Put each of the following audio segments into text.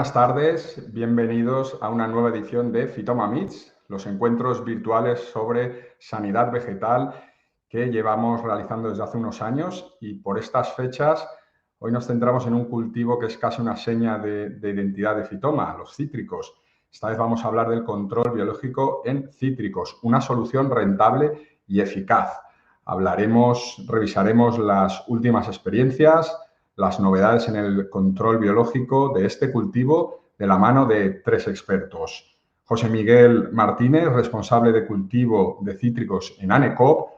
Buenas tardes, bienvenidos a una nueva edición de Fitoma Meets, los encuentros virtuales sobre sanidad vegetal que llevamos realizando desde hace unos años, y por estas fechas hoy nos centramos en un cultivo que es casi una seña de identidad de Fitoma, los cítricos. Esta vez vamos a hablar del control biológico en cítricos, una solución rentable y eficaz. Revisaremos las últimas experiencias, las novedades en el control biológico de este cultivo de la mano de tres expertos. José Miguel Martínez, responsable de cultivo de cítricos en ANECOP;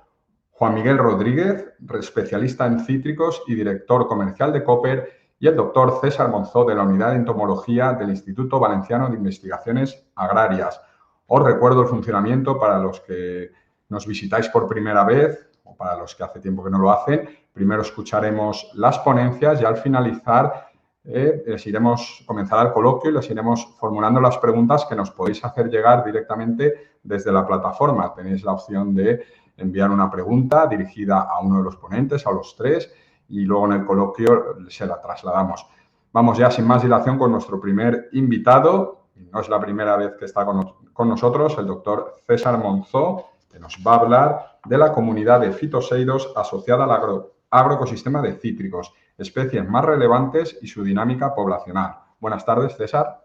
Juan Miguel Rodríguez, especialista en cítricos y director comercial de Cooper; y el doctor César Monzó, de la Unidad de Entomología del Instituto Valenciano de Investigaciones Agrarias. Os recuerdo el funcionamiento para los que nos visitáis por primera vez o para los que hace tiempo que no lo hacen. Primero escucharemos las ponencias y al finalizar comenzará el coloquio y les iremos formulando las preguntas que nos podéis hacer llegar directamente desde la plataforma. Tenéis la opción de enviar una pregunta dirigida a uno de los ponentes, a los tres, y luego en el coloquio se la trasladamos. Vamos ya sin más dilación con nuestro primer invitado. No es la primera vez que está con nosotros, el doctor César Monzó, que nos va a hablar de la comunidad de fitoseidos asociada al agroecosistema de cítricos, especies más relevantes y su dinámica poblacional. Buenas tardes, César.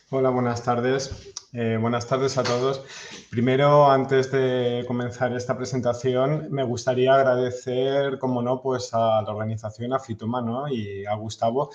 Hola, buenas tardes. Buenas tardes a todos. Primero, antes de comenzar esta presentación, me gustaría agradecer, como no, pues a la organización, a Fitoma, ¿no?, y a Gustavo,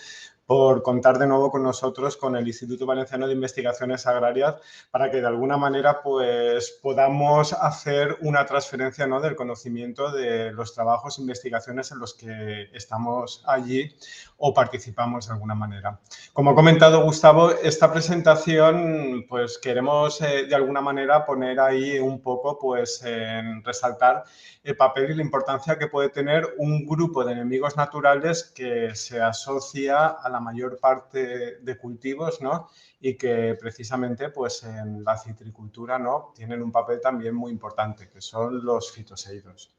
por contar de nuevo con nosotros, con el Instituto Valenciano de Investigaciones Agrarias, para que de alguna manera pues podamos hacer una transferencia, ¿no?, del conocimiento de los trabajos e investigaciones en los que estamos allí o participamos de alguna manera. Como ha comentado Gustavo, esta presentación pues queremos de alguna manera poner ahí un poco, pues en resaltar el papel y la importancia que puede tener un grupo de enemigos naturales que se asocia a la mayor parte de cultivos, ¿no?, y que precisamente pues en la citricultura, ¿no?, tienen un papel también muy importante, que son los fitoseidos.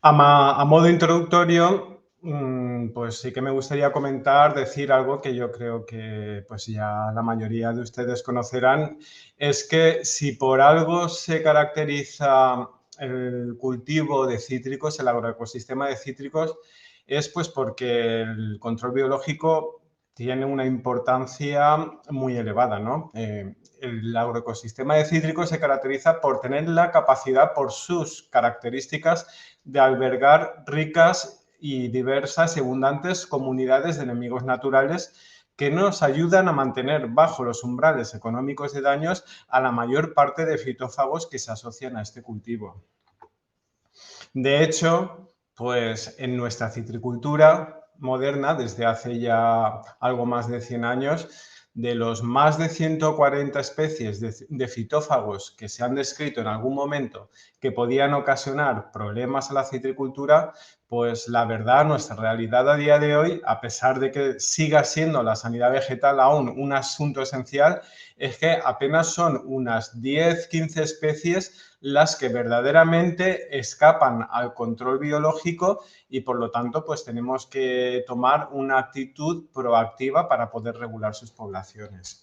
A modo introductorio, pues sí que me gustaría decir algo que yo creo que pues ya la mayoría de ustedes conocerán, es que si por algo se caracteriza el cultivo de cítricos, el agroecosistema de cítricos, es pues porque el control biológico tiene una importancia muy elevada, ¿no? El agroecosistema de cítricos se caracteriza por tener la capacidad, por sus características, de albergar ricas y diversas y abundantes comunidades de enemigos naturales que nos ayudan a mantener bajo los umbrales económicos de daños a la mayor parte de fitófagos que se asocian a este cultivo. De hecho, pues en nuestra citricultura moderna, desde hace ya algo más de 100 años, de los más de 140 especies de fitófagos que se han descrito en algún momento que podían ocasionar problemas a la citricultura, pues la verdad, nuestra realidad a día de hoy, a pesar de que siga siendo la sanidad vegetal aún un asunto esencial, es que apenas son unas 10-15 especies las que verdaderamente escapan al control biológico y, por lo tanto, pues tenemos que tomar una actitud proactiva para poder regular sus poblaciones.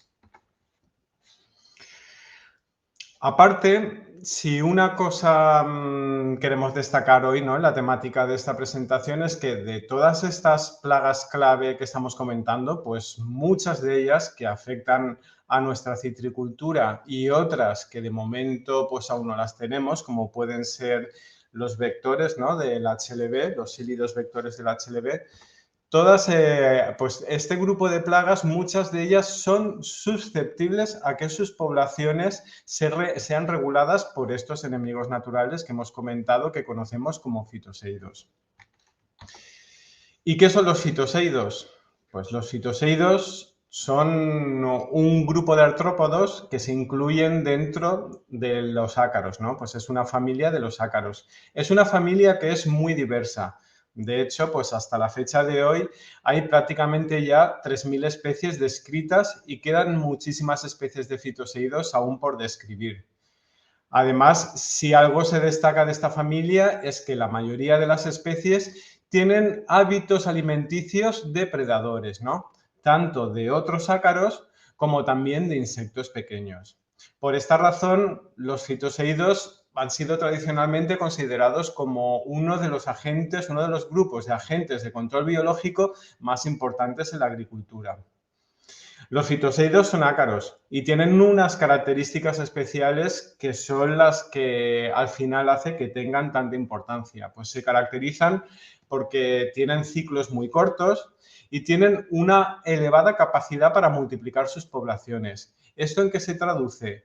Aparte, si una cosa queremos destacar hoy, ¿no?, en la temática de esta presentación, es que de todas estas plagas clave que estamos comentando, pues muchas de ellas que afectan a nuestra citricultura y otras que de momento pues aún no las tenemos, como pueden ser los vectores, ¿no?, del HLB, los sílidos vectores del HLB, todas, pues este grupo de plagas, muchas de ellas son susceptibles a que sus poblaciones sean reguladas por estos enemigos naturales que hemos comentado, que conocemos como fitoseidos. ¿Y qué son los fitoseidos? Pues los fitoseidos son un grupo de artrópodos que se incluyen dentro de los ácaros, ¿no? Pues es una familia de los ácaros. Es una familia que es muy diversa. De hecho, pues hasta la fecha de hoy hay prácticamente ya 3.000 especies descritas y quedan muchísimas especies de fitoseidos aún por describir. Además, si algo se destaca de esta familia es que la mayoría de las especies tienen hábitos alimenticios depredadores, ¿no? tanto de otros ácaros como también de insectos pequeños. Por esta razón, los fitoseídos han sido tradicionalmente considerados como uno de los agentes, uno de los grupos de agentes de control biológico más importantes en la agricultura. Los fitoseídos son ácaros y tienen unas características especiales que son las que al final hace que tengan tanta importancia. Pues se caracterizan porque tienen ciclos muy cortos y tienen una elevada capacidad para multiplicar sus poblaciones. ¿Esto en qué se traduce?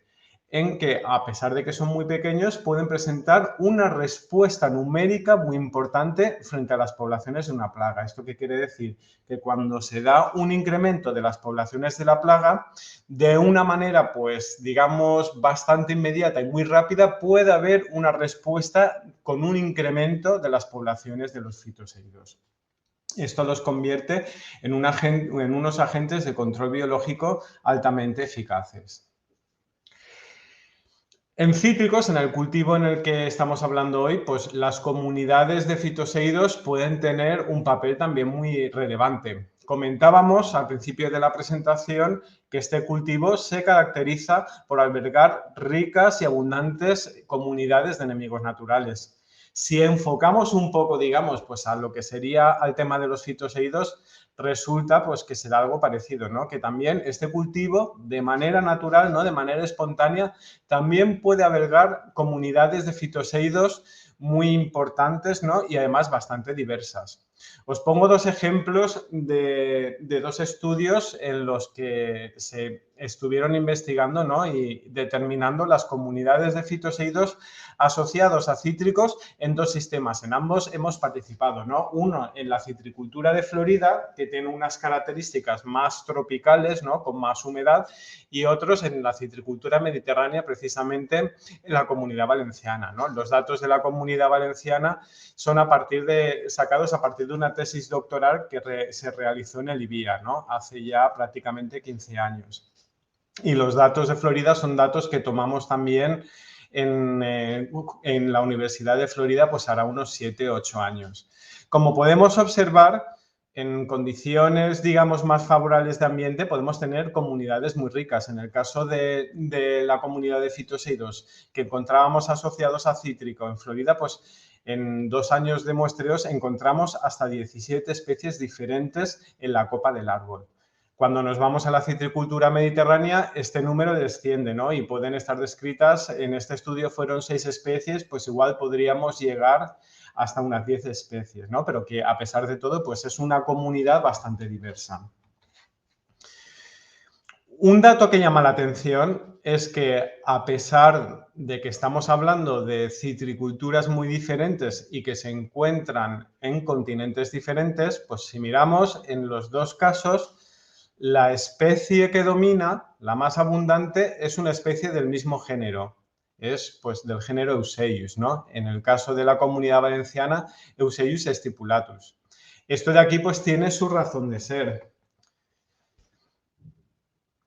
En que, a pesar de que son muy pequeños, pueden presentar una respuesta numérica muy importante frente a las poblaciones de una plaga. ¿Esto qué quiere decir? Que cuando se da un incremento de las poblaciones de la plaga, de una manera, pues, digamos, bastante inmediata y muy rápida, puede haber una respuesta con un incremento de las poblaciones de los fitoseídos. Esto los convierte en unos agentes de control biológico altamente eficaces. En cítricos, en el cultivo en el que estamos hablando hoy, pues las comunidades de fitoseídos pueden tener un papel también muy relevante. Comentábamos al principio de la presentación que este cultivo se caracteriza por albergar ricas y abundantes comunidades de enemigos naturales. Si enfocamos un poco, digamos, pues a lo que sería al tema de los fitoseídos, resulta pues que será algo parecido, ¿no? Que también este cultivo, de manera natural, ¿no? De manera espontánea, también puede albergar comunidades de fitoseídos muy importantes, ¿no? Y además bastante diversas. Os pongo dos ejemplos de dos estudios en los que se estuvieron investigando, ¿no? Y determinando las comunidades de fitoseídos asociados a cítricos en dos sistemas. En ambos hemos participado, ¿no? Uno en la citricultura de Florida, que tiene unas características más tropicales, ¿no? Con más humedad, y otros en la citricultura mediterránea, precisamente en la Comunidad Valenciana, ¿no? Los datos de la Comunidad Valenciana son sacados a partir de una tesis doctoral que se realizó en el IBIA, ¿no? Hace ya prácticamente 15 años. Y los datos de Florida son datos que tomamos también en la Universidad de Florida, pues hará unos 7 o 8 años. Como podemos observar, en condiciones, digamos, más favorables de ambiente, podemos tener comunidades muy ricas. En el caso de la comunidad de fitoseídos que encontrábamos asociados a cítrico en Florida, pues en 2 años de muestreos encontramos hasta 17 especies diferentes en la copa del árbol. Cuando nos vamos a la citricultura mediterránea, este número desciende, ¿no? Y pueden estar descritas, en este estudio fueron 6 especies, pues igual podríamos llegar hasta unas 10 especies, ¿no? Pero que a pesar de todo, pues es una comunidad bastante diversa. Un dato que llama la atención es que a pesar de que estamos hablando de citriculturas muy diferentes y que se encuentran en continentes diferentes, pues si miramos en los dos casos, la especie que domina, la más abundante, es una especie del mismo género. Es pues del género Euseius, ¿no? En el caso de la Comunidad Valenciana, Euseius stipulatus. Esto de aquí pues tiene su razón de ser.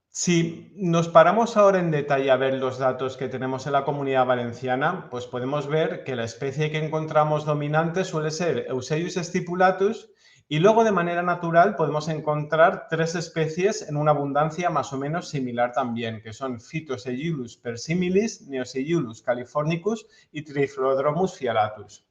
Si nos paramos ahora en detalle a ver los datos que tenemos en la Comunidad Valenciana, pues podemos ver que la especie que encontramos dominante suele ser Euseius stipulatus y luego de manera natural podemos encontrar 3 especies en una abundancia más o menos similar también, que son Phytoseiulus persimilis, Neoseiulus californicus y Triflodromus fialatus.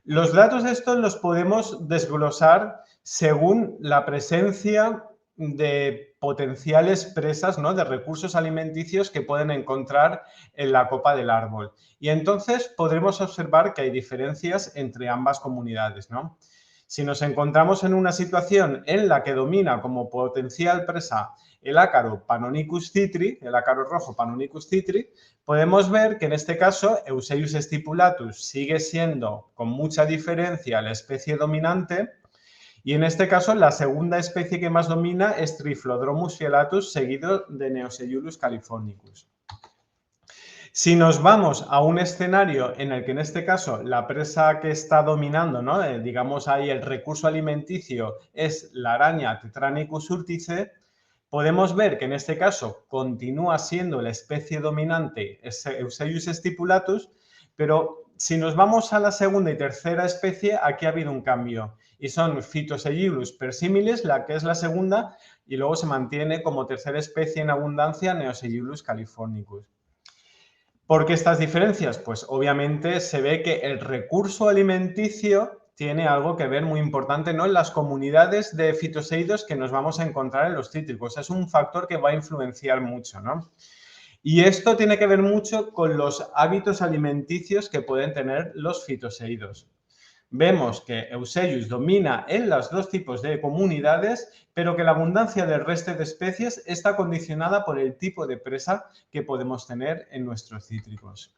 Los datos estos los podemos desglosar según la presencia de potenciales presas, ¿no? De recursos alimenticios que pueden encontrar en la copa del árbol. Y entonces podremos observar que hay diferencias entre ambas comunidades, ¿no? Si nos encontramos en una situación en la que domina como potencial presa el ácaro Panonicus citri, el ácaro rojo Panonicus citri, podemos ver que en este caso Euseius stipulatus sigue siendo con mucha diferencia la especie dominante y en este caso la segunda especie que más domina es Triflodromus fialatus seguido de Neoseiulus californicus. Si nos vamos a un escenario en el que en este caso la presa que está dominando, ¿no? Digamos ahí el recurso alimenticio es la araña Tetranicus urtice, podemos ver que en este caso continúa siendo la especie dominante Euseius stipulatus, pero si nos vamos a la segunda y tercera especie, aquí ha habido un cambio y son Phytoseiulus persimilis, la que es la segunda, y luego se mantiene como tercera especie en abundancia Neoseiulus californicus. ¿Por qué estas diferencias? Pues obviamente se ve que el recurso alimenticio tiene algo que ver muy importante, ¿no?, en las comunidades de fitoseidos que nos vamos a encontrar en los cítricos. Es un factor que va a influenciar mucho, ¿no? Y esto tiene que ver mucho con los hábitos alimenticios que pueden tener los fitoseidos. Vemos que Euseius domina en los dos tipos de comunidades, pero que la abundancia del resto de especies está condicionada por el tipo de presa que podemos tener en nuestros cítricos.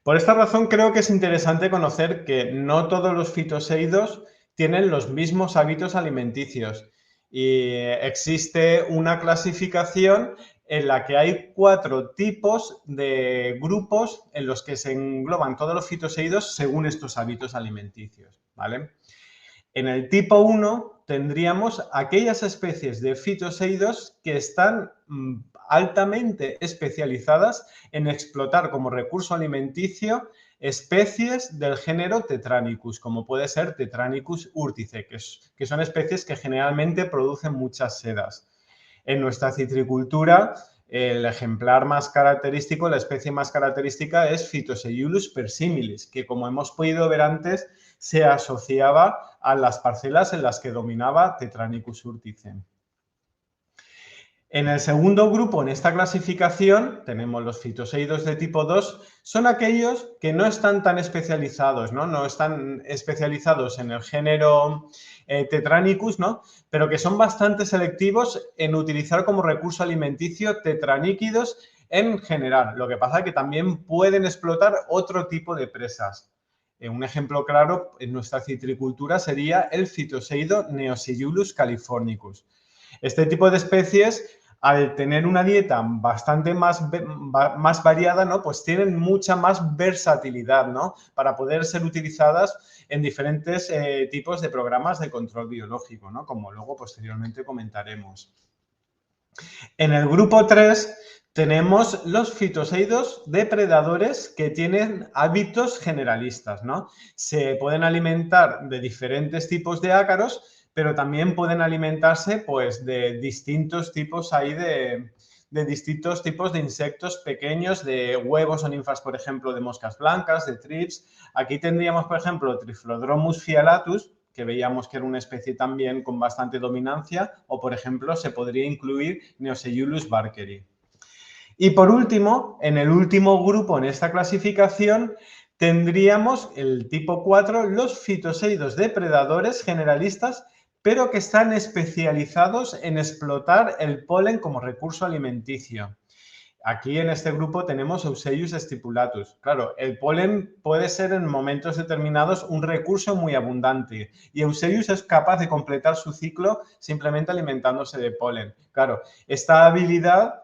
Por esta razón creo que es interesante conocer que no todos los fitoseidos tienen los mismos hábitos alimenticios y existe una clasificación en la que hay 4 tipos de grupos en los que se engloban todos los fitoseidos según estos hábitos alimenticios, ¿vale? En el tipo 1 tendríamos aquellas especies de fitoseidos que están altamente especializadas en explotar como recurso alimenticio especies del género Tetranicus, como puede ser Tetranicus urtice, que son especies que generalmente producen muchas sedas. En nuestra citricultura, el ejemplar más característico, la especie más característica es Phytoseiulus persimilis, que como hemos podido ver antes, se asociaba a las parcelas en las que dominaba Tetranicus urtice. En el segundo grupo, en esta clasificación, tenemos los fitoseidos de tipo 2, son aquellos que no están tan especializados, no están especializados en el género Tetranicus, ¿no?, pero que son bastante selectivos en utilizar como recurso alimenticio tetraníquidos en general. Lo que pasa es que también pueden explotar otro tipo de presas. Un ejemplo claro en nuestra citricultura sería el fitoseido Neoseiulus californicus. Este tipo de especies, al tener una dieta bastante más variada, ¿no?, pues tienen mucha más versatilidad, ¿no?, para poder ser utilizadas en diferentes tipos de programas de control biológico, ¿no?, como luego posteriormente comentaremos. En el grupo 3 tenemos los fitoseidos depredadores que tienen hábitos generalistas, ¿no? Se pueden alimentar de diferentes tipos de ácaros, pero también pueden alimentarse, pues, de distintos tipos de distintos tipos de insectos pequeños, de huevos o ninfas, por ejemplo, de moscas blancas, de thrips. Aquí tendríamos, por ejemplo, Triflodromus fialatus, que veíamos que era una especie también con bastante dominancia, o, por ejemplo, se podría incluir Neoseiulus barkeri. Y, por último, en el último grupo en esta clasificación, tendríamos el tipo 4, los fitoseidos depredadores generalistas, pero que están especializados en explotar el polen como recurso alimenticio. Aquí en este grupo tenemos Euseius stipulatus. Claro, el polen puede ser en momentos determinados un recurso muy abundante y Euseius es capaz de completar su ciclo simplemente alimentándose de polen. Claro, esta habilidad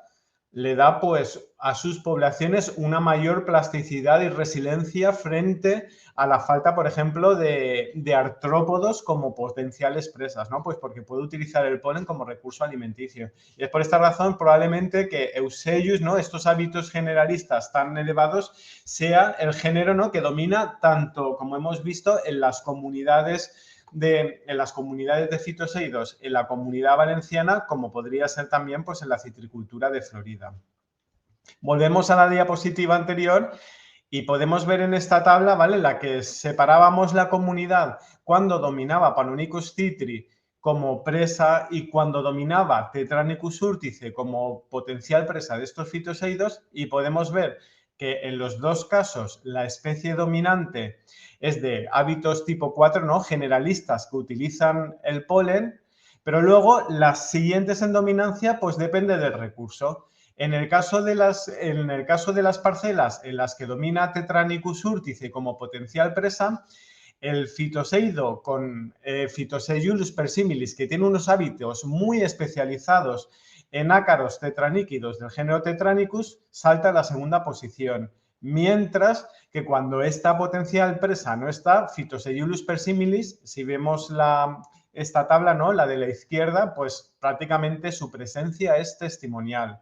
le da, pues, a sus poblaciones una mayor plasticidad y resiliencia frente a la falta, por ejemplo, de artrópodos como potenciales presas, ¿no? Pues porque puede utilizar el polen como recurso alimenticio. Y es por esta razón probablemente que Euseius, ¿no?, estos hábitos generalistas tan elevados, sea el género, ¿no?, que domina tanto, como hemos visto, en las comunidades de fitoseidos en la Comunidad Valenciana, como podría ser también, pues, en la citricultura de Florida. Volvemos a la diapositiva anterior y podemos ver en esta tabla, ¿vale?, en la que separábamos la comunidad cuando dominaba Panonicus citri como presa y cuando dominaba Tetranicus urtice como potencial presa de estos fitoseidos, y podemos ver que en los dos casos la especie dominante es de hábitos tipo 4, ¿no?, generalistas que utilizan el polen, pero luego las siguientes en dominancia pues depende del recurso. En el caso de las parcelas en las que domina Tetranicus urtice como potencial presa, el fitoseido con Phytoseiulus persimilis, que tiene unos hábitos muy especializados en ácaros tetraníquidos del género Tetranicus, salta a la segunda posición. Mientras que cuando esta potencial presa no está, Phytoseiulus persimilis, si vemos esta tabla, ¿no?, la de la izquierda, pues prácticamente su presencia es testimonial.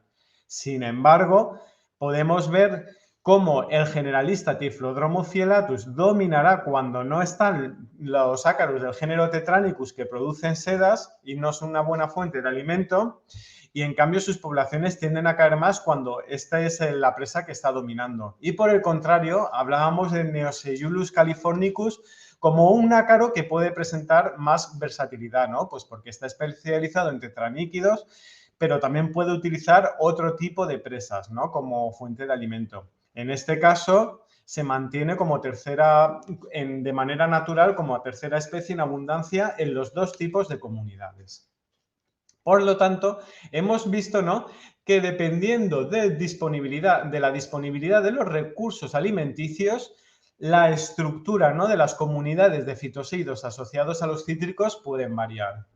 Sin embargo, podemos ver como el generalista Typhlodomus fielatus dominará cuando no están los ácaros del género Tetranicus que producen sedas y no son una buena fuente de alimento, y en cambio sus poblaciones tienden a caer más cuando esta es la presa que está dominando. Y por el contrario, hablábamos de Neoseiulus californicus como un ácaro que puede presentar más versatilidad, ¿no? Pues porque está especializado en tetraníquidos, pero también puede utilizar otro tipo de presas, ¿no? Como fuente de alimento. En este caso, se mantiene como tercera, de manera natural, como tercera especie en abundancia en los dos tipos de comunidades. Por lo tanto, hemos visto, ¿no?, que dependiendo de la disponibilidad de los recursos alimenticios, la estructura, ¿no?, de las comunidades de fitoseidos asociados a los cítricos pueden variar.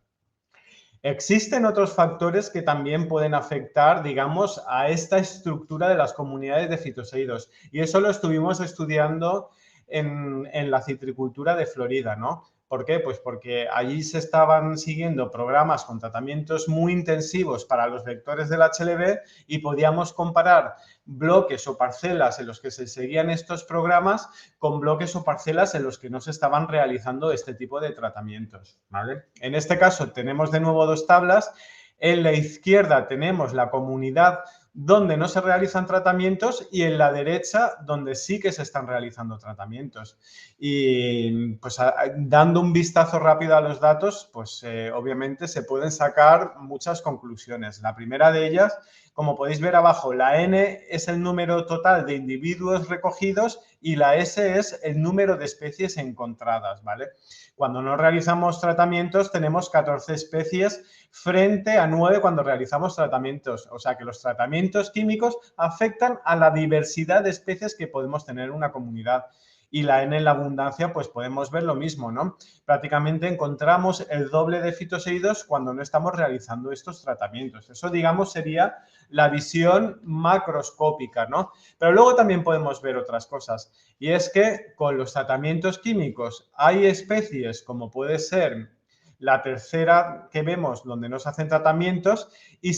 Existen otros factores que también pueden afectar, digamos, a esta estructura de las comunidades de fitoseidos, y eso lo estuvimos estudiando en la citricultura de Florida, ¿no? ¿Por qué? Pues porque allí se estaban siguiendo programas con tratamientos muy intensivos para los vectores del HLB y podíamos comparar bloques o parcelas en los que se seguían estos programas con bloques o parcelas en los que no se estaban realizando este tipo de tratamientos, ¿vale? En este caso tenemos de nuevo dos tablas. En la izquierda tenemos la comunidad donde no se realizan tratamientos y en la derecha donde sí que se están realizando tratamientos. Y pues dando un vistazo rápido a los datos, pues obviamente se pueden sacar muchas conclusiones. La primera de ellas, como podéis ver abajo, la N es el número total de individuos recogidos y la S es el número de especies encontradas, ¿vale? Cuando no realizamos tratamientos tenemos 14 especies frente a 9 cuando realizamos tratamientos. O sea que los tratamientos químicos afectan a la diversidad de especies que podemos tener en una comunidad. Y la N en la abundancia, pues podemos ver lo mismo, ¿no? Prácticamente encontramos el doble de fitoseidos cuando no estamos realizando estos tratamientos. Eso, digamos, sería la visión macroscópica, ¿no? Pero luego también podemos ver otras cosas. Y es que con los tratamientos químicos hay especies como puede ser la tercera que vemos donde no se hacen tratamientos y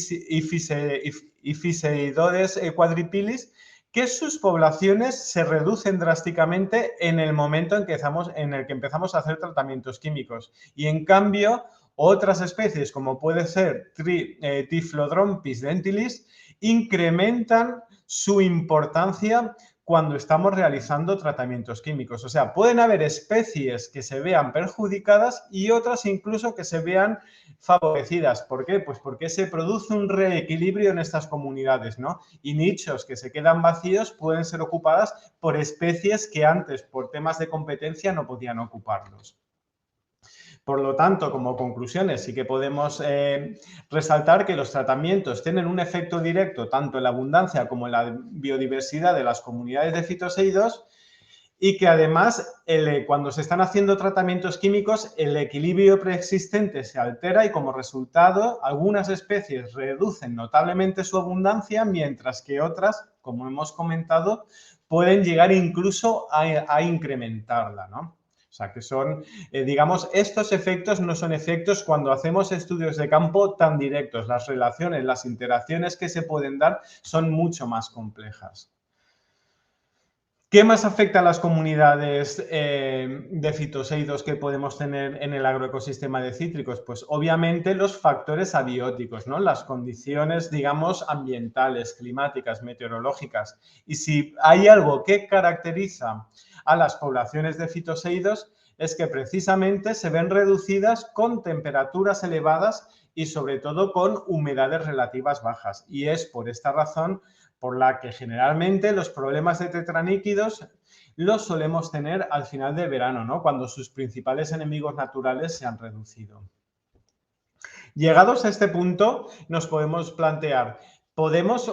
Phiseidodes quadripilis, que sus poblaciones se reducen drásticamente en el momento en el que empezamos a hacer tratamientos químicos. Y en cambio, otras especies, como puede ser Typhlodompis dentilis, incrementan su importancia cuando estamos realizando tratamientos químicos. O sea, pueden haber especies que se vean perjudicadas y otras incluso que se vean favorecidas. ¿Por qué? Pues porque se produce un reequilibrio en estas comunidades, ¿no? Y nichos que se quedan vacíos pueden ser ocupadas por especies que antes, por temas de competencia, no podían ocuparlos. Por lo tanto, como conclusiones, sí que podemos resaltar que los tratamientos tienen un efecto directo tanto en la abundancia como en la biodiversidad de las comunidades de fitoseidos y que además cuando se están haciendo tratamientos químicos el equilibrio preexistente se altera y como resultado algunas especies reducen notablemente su abundancia mientras que otras, como hemos comentado, pueden llegar incluso a incrementarla, ¿no? O sea, que son, digamos, estos efectos no son efectos cuando hacemos estudios de campo tan directos. Las relaciones, las interacciones que se pueden dar son mucho más complejas. ¿Qué más afecta a las comunidades de fitoseidos que podemos tener en el agroecosistema de cítricos? Pues obviamente los factores abióticos, ¿no? Las condiciones, digamos, ambientales, climáticas, meteorológicas. Y si hay algo que caracteriza a las poblaciones de fitoseidos es que precisamente se ven reducidas con temperaturas elevadas y sobre todo con humedades relativas bajas. Y es por esta razón por la que generalmente los problemas de tetraníquidos los solemos tener al final del verano, ¿no? Cuando sus principales enemigos naturales se han reducido. Llegados a este punto, nos podemos plantear,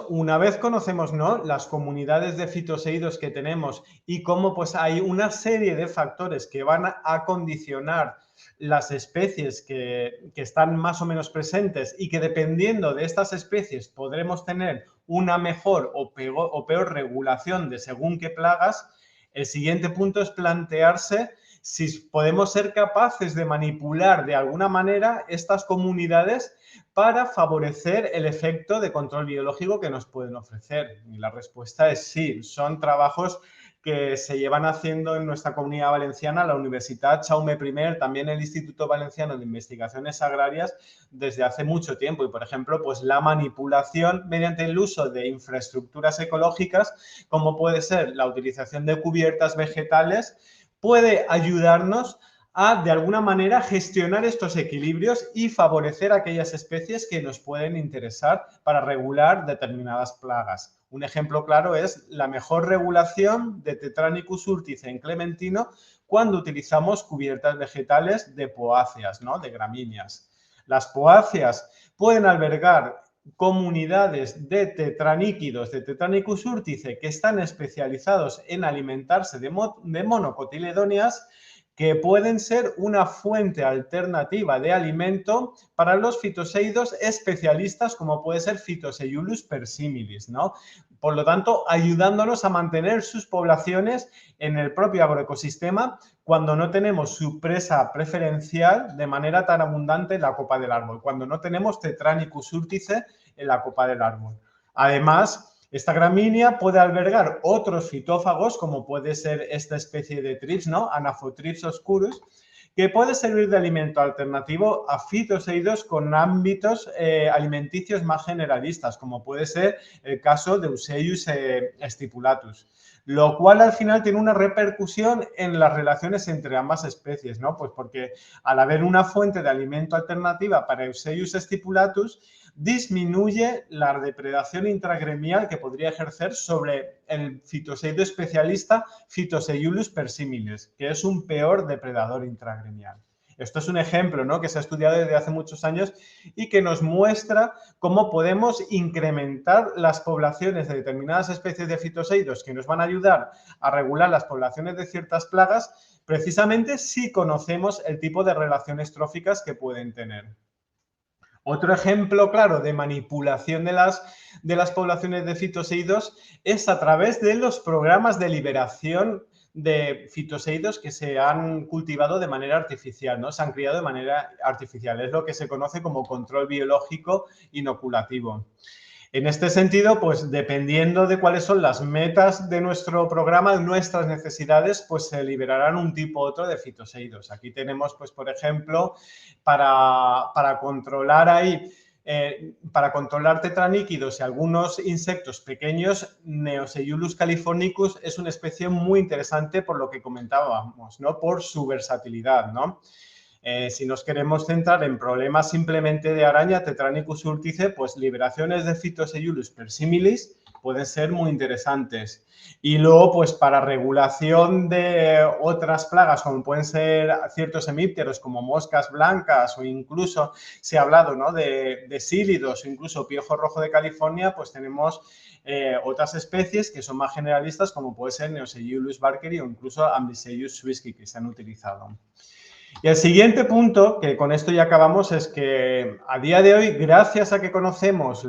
una vez conocemos, ¿no?, las comunidades de fitoseidos que tenemos y cómo pues hay una serie de factores que van a condicionar las especies que están más o menos presentes y que dependiendo de estas especies podremos tener una mejor o peor regulación de según qué plagas, el siguiente punto es plantearse si podemos ser capaces de manipular de alguna manera estas comunidades para favorecer el efecto de control biológico que nos pueden ofrecer? Y la respuesta es sí, son trabajos que se llevan haciendo en nuestra Comunidad Valenciana, la Universidad Jaume I, también el Instituto Valenciano de Investigaciones Agrarias, desde hace mucho tiempo. Y, por ejemplo, pues la manipulación mediante el uso de infraestructuras ecológicas, como puede ser la utilización de cubiertas vegetales, puede ayudarnos a, de alguna manera, gestionar estos equilibrios y favorecer aquellas especies que nos pueden interesar para regular determinadas plagas. Un ejemplo claro es la mejor regulación de Tetranicus urtice en clementino cuando utilizamos cubiertas vegetales de poáceas, ¿no? De gramíneas. Las poáceas pueden albergar comunidades de tetraníquidos, de Tetranicus urtice, que están especializados en alimentarse de monocotiledóneas, que pueden ser una fuente alternativa de alimento para los fitoseidos especialistas, como puede ser Phytoseiulus persimilis, ¿no? Por lo tanto, ayudándonos a mantener sus poblaciones en el propio agroecosistema cuando no tenemos su presa preferencial de manera tan abundante en la copa del árbol, cuando no tenemos Tetranicus urtice en la copa del árbol. Además, esta gramínea puede albergar otros fitófagos, como puede ser esta especie de trips, ¿no? Anaphotrips oscurus, que puede servir de alimento alternativo a fitoseidos con ámbitos alimenticios más generalistas, como puede ser el caso de Euseius stipulatus. Lo cual al final tiene una repercusión en las relaciones entre ambas especies, ¿no? Pues porque al haber una fuente de alimento alternativa para Euseius stipulatus, disminuye la depredación intragremial que podría ejercer sobre el fitoseido especialista Phytoseiulus persimilis, que es un peor depredador intragremial. Esto es un ejemplo, ¿no?, que se ha estudiado desde hace muchos años y que nos muestra cómo podemos incrementar las poblaciones de determinadas especies de fitoseidos que nos van a ayudar a regular las poblaciones de ciertas plagas, precisamente si conocemos el tipo de relaciones tróficas que pueden tener. Otro ejemplo claro de manipulación de las poblaciones de fitoseidos es a través de los programas de liberación de fitoseidos que se han cultivado de manera artificial, ¿no? Se han criado de manera artificial. Es lo que se conoce como control biológico inoculativo. En este sentido, pues dependiendo de cuáles son las metas de nuestro programa, nuestras necesidades, pues se liberarán un tipo u otro de fitoseidos. Aquí tenemos, pues por ejemplo, para controlar ahí, para controlar tetraníquidos y algunos insectos pequeños, Neoseiulus californicus es una especie muy interesante por lo que comentábamos, ¿no? Por su versatilidad, ¿no? Si nos queremos centrar en problemas simplemente de araña, Tetranicus urtice, pues liberaciones de Phytoseiulus persimilis pueden ser muy interesantes. Y luego, pues para regulación de otras plagas, como pueden ser ciertos hemípteros, como moscas blancas o incluso se ha hablado, ¿no?, de sílidos o incluso piojo rojo de California, pues tenemos otras especies que son más generalistas, como puede ser Neoseiulus barkeri o incluso Amblysseius swissky, que se han utilizado. Y el siguiente punto, que con esto ya acabamos, es que a día de hoy, gracias a que conocemos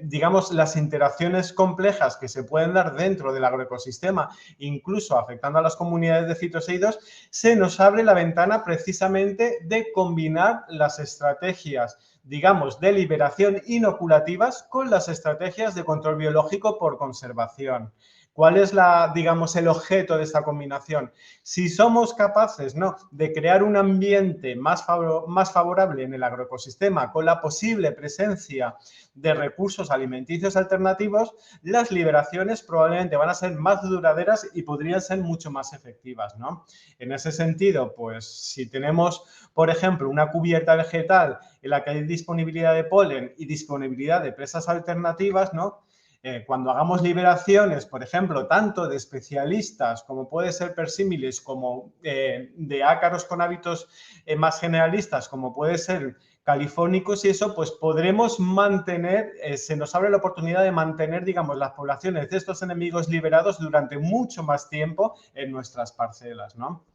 digamos, las interacciones complejas que se pueden dar dentro del agroecosistema, incluso afectando a las comunidades de fitoseidos, se nos abre la ventana precisamente de combinar las estrategias, digamos, de liberación inoculativas con las estrategias de control biológico por conservación. ¿Cuál es digamos, el objeto de esta combinación? Si somos capaces, ¿no?, de crear un ambiente más favorable en el agroecosistema con la posible presencia de recursos alimenticios alternativos, las liberaciones probablemente van a ser más duraderas y podrían ser mucho más efectivas, ¿no? En ese sentido, pues si tenemos, por ejemplo, una cubierta vegetal en la que hay disponibilidad de polen y disponibilidad de presas alternativas, ¿no?, cuando hagamos liberaciones, por ejemplo, tanto de especialistas como puede ser persimilis, como de ácaros con hábitos más generalistas, como puede ser califórnicos y eso, pues podremos mantener, se nos abre la oportunidad de mantener, digamos, las poblaciones de estos enemigos liberados durante mucho más tiempo en nuestras parcelas, ¿no?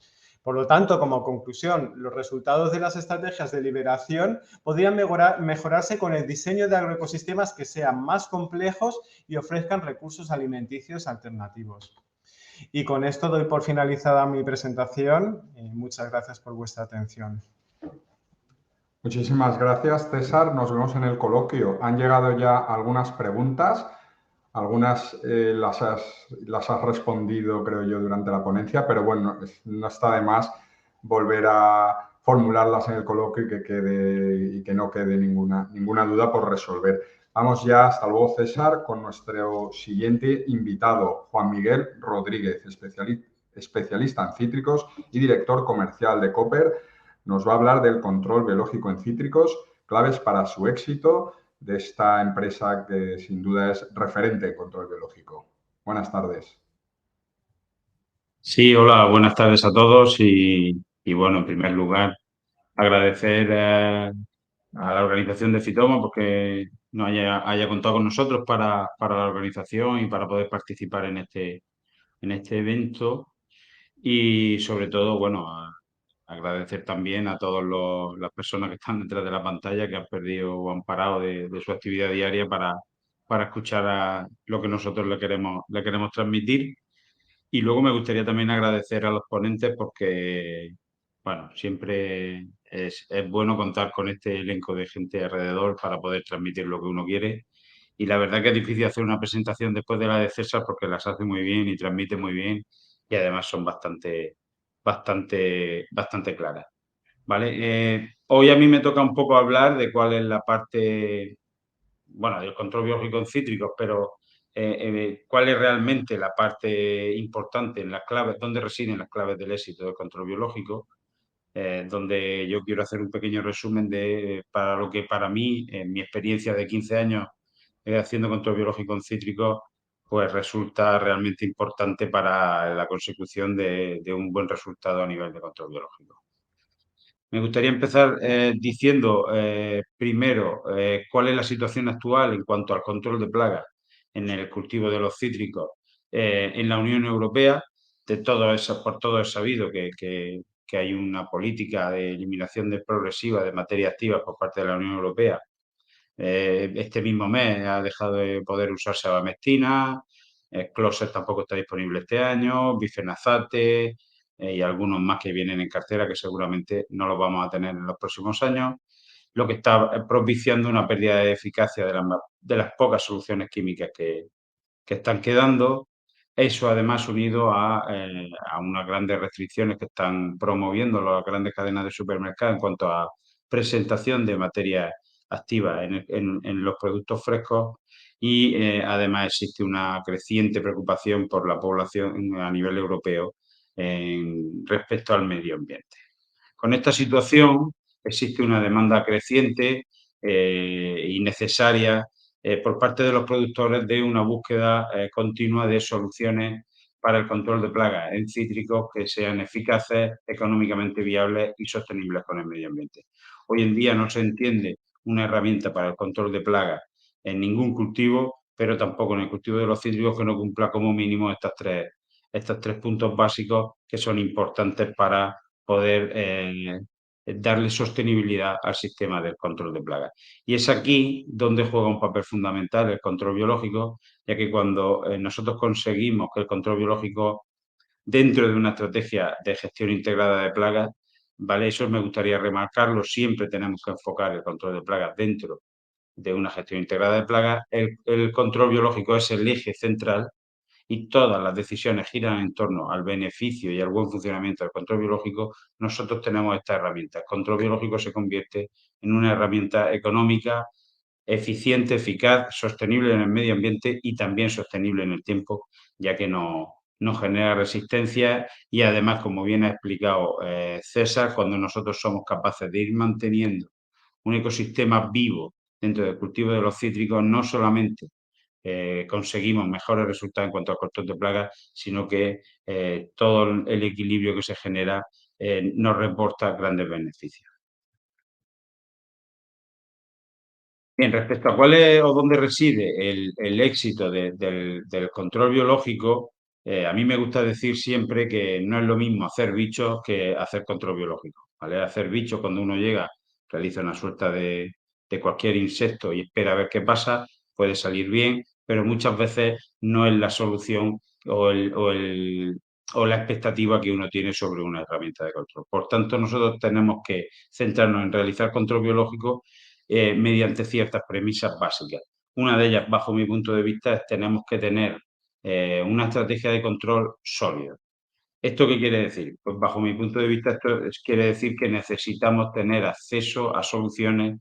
Por lo tanto, como conclusión, los resultados de las estrategias de liberación podrían mejorarse con el diseño de agroecosistemas que sean más complejos y ofrezcan recursos alimenticios alternativos. Y con esto doy por finalizada mi presentación y muchas gracias por vuestra atención. Muchísimas gracias, César. Nos vemos en el coloquio. Han llegado ya algunas preguntas. Algunas las has respondido, creo yo, durante la ponencia, pero bueno, no está de más volver a formularlas en el coloquio y que no quede ninguna duda por resolver. Vamos ya, hasta luego, César, con nuestro siguiente invitado, Juan Miguel Rodríguez, especialista en cítricos y director comercial de Cooper. Nos va a hablar del control biológico en cítricos, claves para su éxito de esta empresa que sin duda es referente en control biológico. Buenas tardes. Sí, hola, buenas tardes a todos y bueno, en primer lugar, agradecer a la organización de Fitoma porque nos haya contado con nosotros para la organización y para poder participar en este evento y sobre todo, bueno, agradecer también a todas las personas que están detrás de la pantalla que han perdido o han parado de su actividad diaria para escuchar lo que nosotros le queremos transmitir. Y luego me gustaría también agradecer a los ponentes porque, bueno, siempre es bueno contar con este elenco de gente alrededor para poder transmitir lo que uno quiere. Y la verdad que es difícil hacer una presentación después de la de César porque las hace muy bien y transmite muy bien y además son bastante claras. ¿Vale? Hoy a mí me toca un poco hablar de cuál es la parte bueno, del control biológico en cítricos, pero ¿cuál es realmente la parte importante en las claves, dónde residen las claves del éxito del control biológico? Donde yo quiero hacer un pequeño resumen para lo que para mí, en mi experiencia de 15 años haciendo control biológico en cítricos, pues resulta realmente importante para la consecución de un buen resultado a nivel de control biológico. Me gustaría empezar diciendo primero cuál es la situación actual en cuanto al control de plagas en el cultivo de los cítricos en la Unión Europea. Por todo es sabido que hay una política de eliminación progresiva de materias activas por parte de la Unión Europea. Este mismo mes ha dejado de poder usarse abamectina, Closer tampoco está disponible este año, bifenazate y algunos más que vienen en cartera que seguramente no los vamos a tener en los próximos años, lo que está propiciando una pérdida de eficacia de las pocas soluciones químicas que están quedando. Eso además unido a unas grandes restricciones que están promoviendo las grandes cadenas de supermercados en cuanto a presentación de materia activa en los productos frescos y además existe una creciente preocupación por la población a nivel europeo respecto al medio ambiente. Con esta situación existe una demanda creciente y necesaria por parte de los productores de una búsqueda continua de soluciones para el control de plagas en cítricos que sean eficaces, económicamente viables y sostenibles con el medio ambiente. Hoy en día no se entiende una herramienta para el control de plagas en ningún cultivo, pero tampoco en el cultivo de los cítricos que no cumpla como mínimo estos tres puntos básicos que son importantes para poder darle sostenibilidad al sistema del control de plagas. Y es aquí donde juega un papel fundamental el control biológico, ya que cuando nosotros conseguimos que el control biológico dentro de una estrategia de gestión integrada de plagas, ¿vale? Eso me gustaría remarcarlo, siempre tenemos que enfocar el control de plagas dentro de una gestión integrada de plagas. El control biológico es el eje central y todas las decisiones giran en torno al beneficio y al buen funcionamiento del control biológico, nosotros tenemos esta herramienta. El control biológico se convierte en una herramienta económica, eficiente, eficaz, sostenible en el medio ambiente y también sostenible en el tiempo, ya que no genera resistencia y además, como bien ha explicado César, cuando nosotros somos capaces de ir manteniendo un ecosistema vivo dentro del cultivo de los cítricos, no solamente conseguimos mejores resultados en cuanto al control de plagas, sino que todo el equilibrio que se genera nos reporta grandes beneficios. Bien, respecto a cuál es o dónde reside el éxito del control biológico, a mí me gusta decir siempre que no es lo mismo hacer bichos que hacer control biológico. ¿Vale? Hacer bichos, cuando uno llega, realiza una suelta de cualquier insecto y espera a ver qué pasa, puede salir bien, pero muchas veces no es la solución o o la expectativa que uno tiene sobre una herramienta de control. Por tanto, nosotros tenemos que centrarnos en realizar control biológico mediante ciertas premisas básicas. Una de ellas, bajo mi punto de vista, es tenemos que tener una estrategia de control sólida. ¿Esto qué quiere decir? Pues bajo mi punto de vista, quiere decir que necesitamos tener acceso a soluciones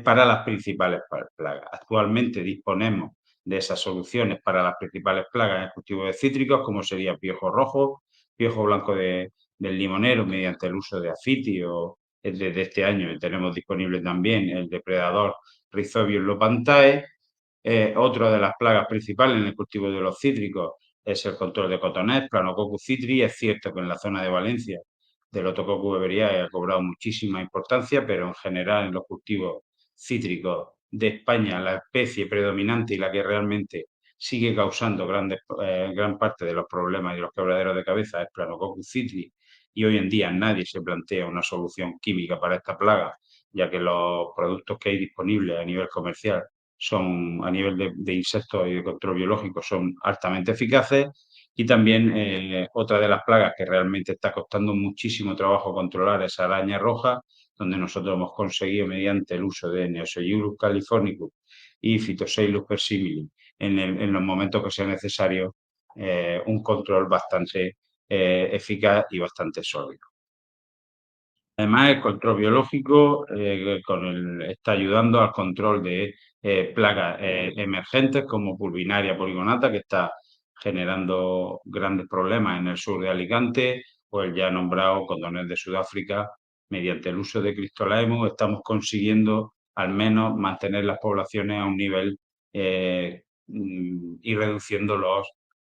para las principales plagas. Actualmente disponemos de esas soluciones para las principales plagas en el cultivo de cítricos, como sería piojo rojo, piojo blanco del limonero mediante el uso de Afiti o desde este año tenemos disponible también el depredador Rhizobium lopantae. Otra de las plagas principales en el cultivo de los cítricos es el control de cotonés, Planococcus citri. Es cierto que en la zona de Valencia del Otococcus beberiae ha cobrado muchísima importancia, pero en general en los cultivos cítricos de España la especie predominante y la que realmente sigue causando gran parte de los problemas y de los quebraderos de cabeza es Planococcus citri, y hoy en día nadie se plantea una solución química para esta plaga, ya que los productos que hay disponibles a nivel comercial son, a nivel de insectos y de control biológico, son altamente eficaces. Y también otra de las plagas que realmente está costando muchísimo trabajo controlar es araña roja, donde nosotros hemos conseguido, mediante el uso de Neoseiurus californicus y Phytoceylus persimili, en los momentos que sea necesario, un control bastante eficaz y bastante sólido. Además, el control biológico está ayudando al control de plagas emergentes como Pulvinaria poligonata, que está generando grandes problemas en el sur de Alicante, o el ya nombrado Condonés de Sudáfrica. Mediante el uso de Cristolaemus estamos consiguiendo al menos mantener las poblaciones a un nivel y reduciendo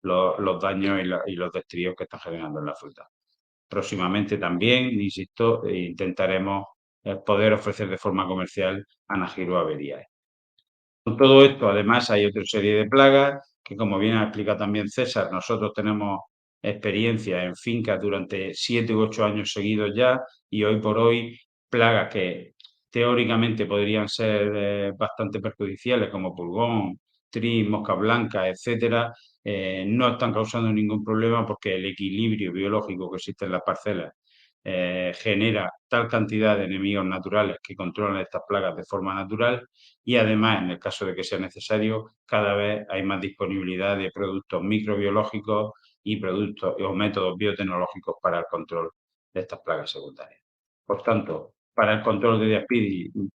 los daños y los destríos que están generando en la fruta. Próximamente también, insisto, intentaremos poder ofrecer de forma comercial Anagyrus averiae. Con todo esto, además, hay otra serie de plagas que, como bien ha explicado también César, nosotros tenemos experiencia en fincas durante 7 u 8 años seguidos ya, y hoy por hoy plagas que teóricamente podrían ser bastante perjudiciales, como pulgón, tris, mosca blanca, etcétera, no están causando ningún problema porque el equilibrio biológico que existe en las parcelas genera tal cantidad de enemigos naturales que controlan estas plagas de forma natural, y además, en el caso de que sea necesario, cada vez hay más disponibilidad de productos microbiológicos y productos o métodos biotecnológicos para el control de estas plagas secundarias. Por tanto, para el control de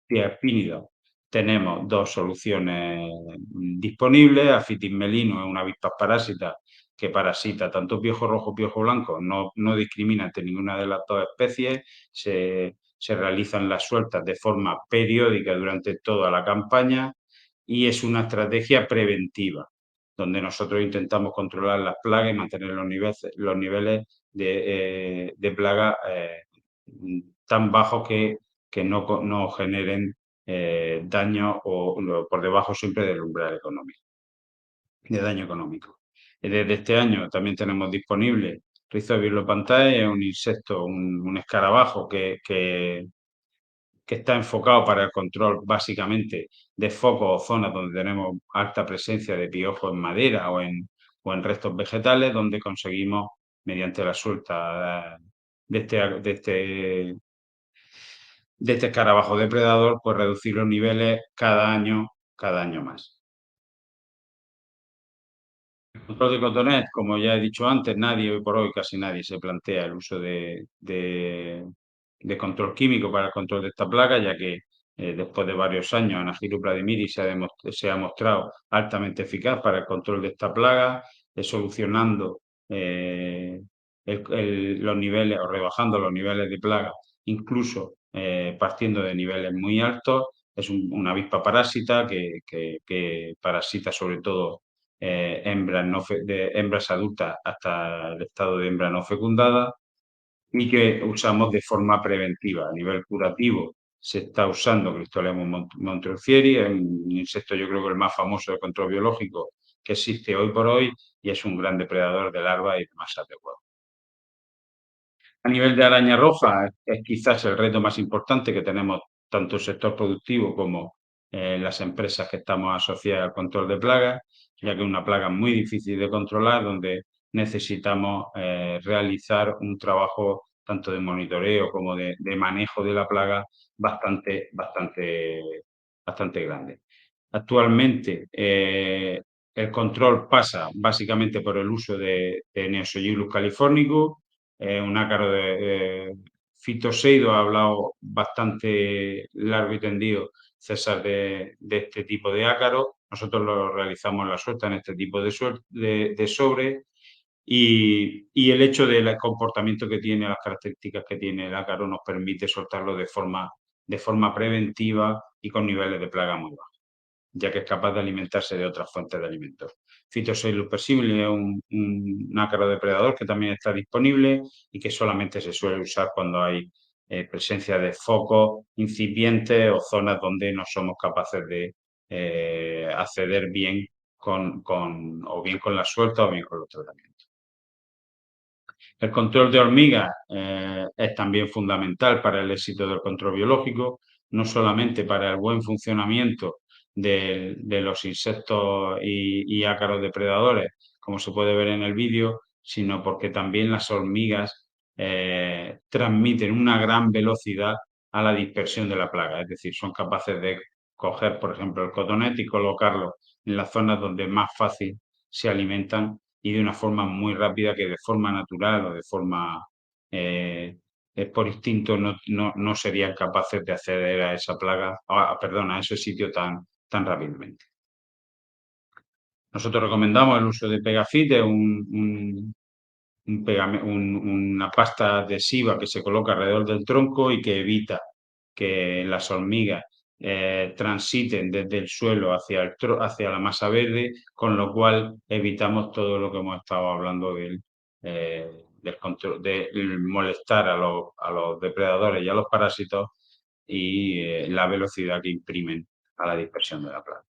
diaspínidos tenemos dos soluciones disponibles. Aphytis melino es una avispa parásita que parasita tanto piojo rojo, piojo blanco, no discrimina entre ninguna de las dos especies. Se realizan las sueltas de forma periódica durante toda la campaña y es una estrategia preventiva, donde nosotros intentamos controlar las plagas y mantener los niveles de plaga tan bajos que no generen daño o por debajo siempre del umbral económico, de daño económico. Desde este año también tenemos disponible Rhizobium lopantae, es un insecto, un escarabajo que está enfocado para el control básicamente de focos o zonas donde tenemos alta presencia de piojos en madera o en restos vegetales, donde conseguimos, mediante la suelta de este escarabajo depredador, pues reducir los niveles cada año más. El control de cotonés, como ya he dicho antes, hoy por hoy casi nadie se plantea el uso de control químico para el control de esta plaga, ya que después de varios años Anagyrus bradymiri se ha mostrado altamente eficaz para el control de esta plaga, solucionando los niveles o rebajando los niveles de plaga, incluso partiendo de niveles muy altos. Es una avispa parásita que parasita sobre todo hembras adultas hasta el estado de hembra no fecundada, y que usamos de forma preventiva. A nivel curativo se está usando Cristolaemus montelfieri, es un insecto, yo creo que el más famoso de control biológico que existe hoy por hoy, y es un gran depredador de larvas y de masas de huevos. A nivel de araña roja, es quizás el reto más importante que tenemos tanto el sector productivo como las empresas que estamos asociadas al control de plagas, ya que es una plaga muy difícil de controlar, donde necesitamos realizar un trabajo tanto de monitoreo como de manejo de la plaga bastante grande. Actualmente, el control pasa básicamente por el uso de Neosoyulus californicus, un ácaro de Fitoseido, ha hablado bastante largo y tendido César de este tipo de ácaro. Nosotros lo realizamos la suelta en este tipo de sobre, y el hecho del comportamiento que tiene, las características que tiene el ácaro, nos permite soltarlo de forma preventiva y con niveles de plaga muy bajos, ya que es capaz de alimentarse de otras fuentes de alimentos. Phytoceylus persimilis es un ácaro depredador que también está disponible y que solamente se suele usar cuando hay presencia de focos incipientes o zonas donde no somos capaces de acceder bien o bien con la suelta o bien con los tratamientos. El control de hormigas es también fundamental para el éxito del control biológico, no solamente para el buen funcionamiento de los insectos y ácaros depredadores, como se puede ver en el vídeo, sino porque también las hormigas transmiten una gran velocidad a la dispersión de la plaga. Es decir, son capaces de coger, por ejemplo, el cotonete y colocarlo en las zonas donde más fácil se alimentan y de una forma muy rápida, que de forma natural o de forma por instinto no serían capaces de acceder a esa plaga, a ese sitio tan rápidamente. Nosotros recomendamos el uso de Pegafit, una pasta adhesiva que se coloca alrededor del tronco y que evita que las hormigas transiten desde el suelo hacia la masa verde, con lo cual evitamos todo lo que hemos estado hablando del control, de molestar a los depredadores y a los parásitos y la velocidad que imprimen a la dispersión de la plaga.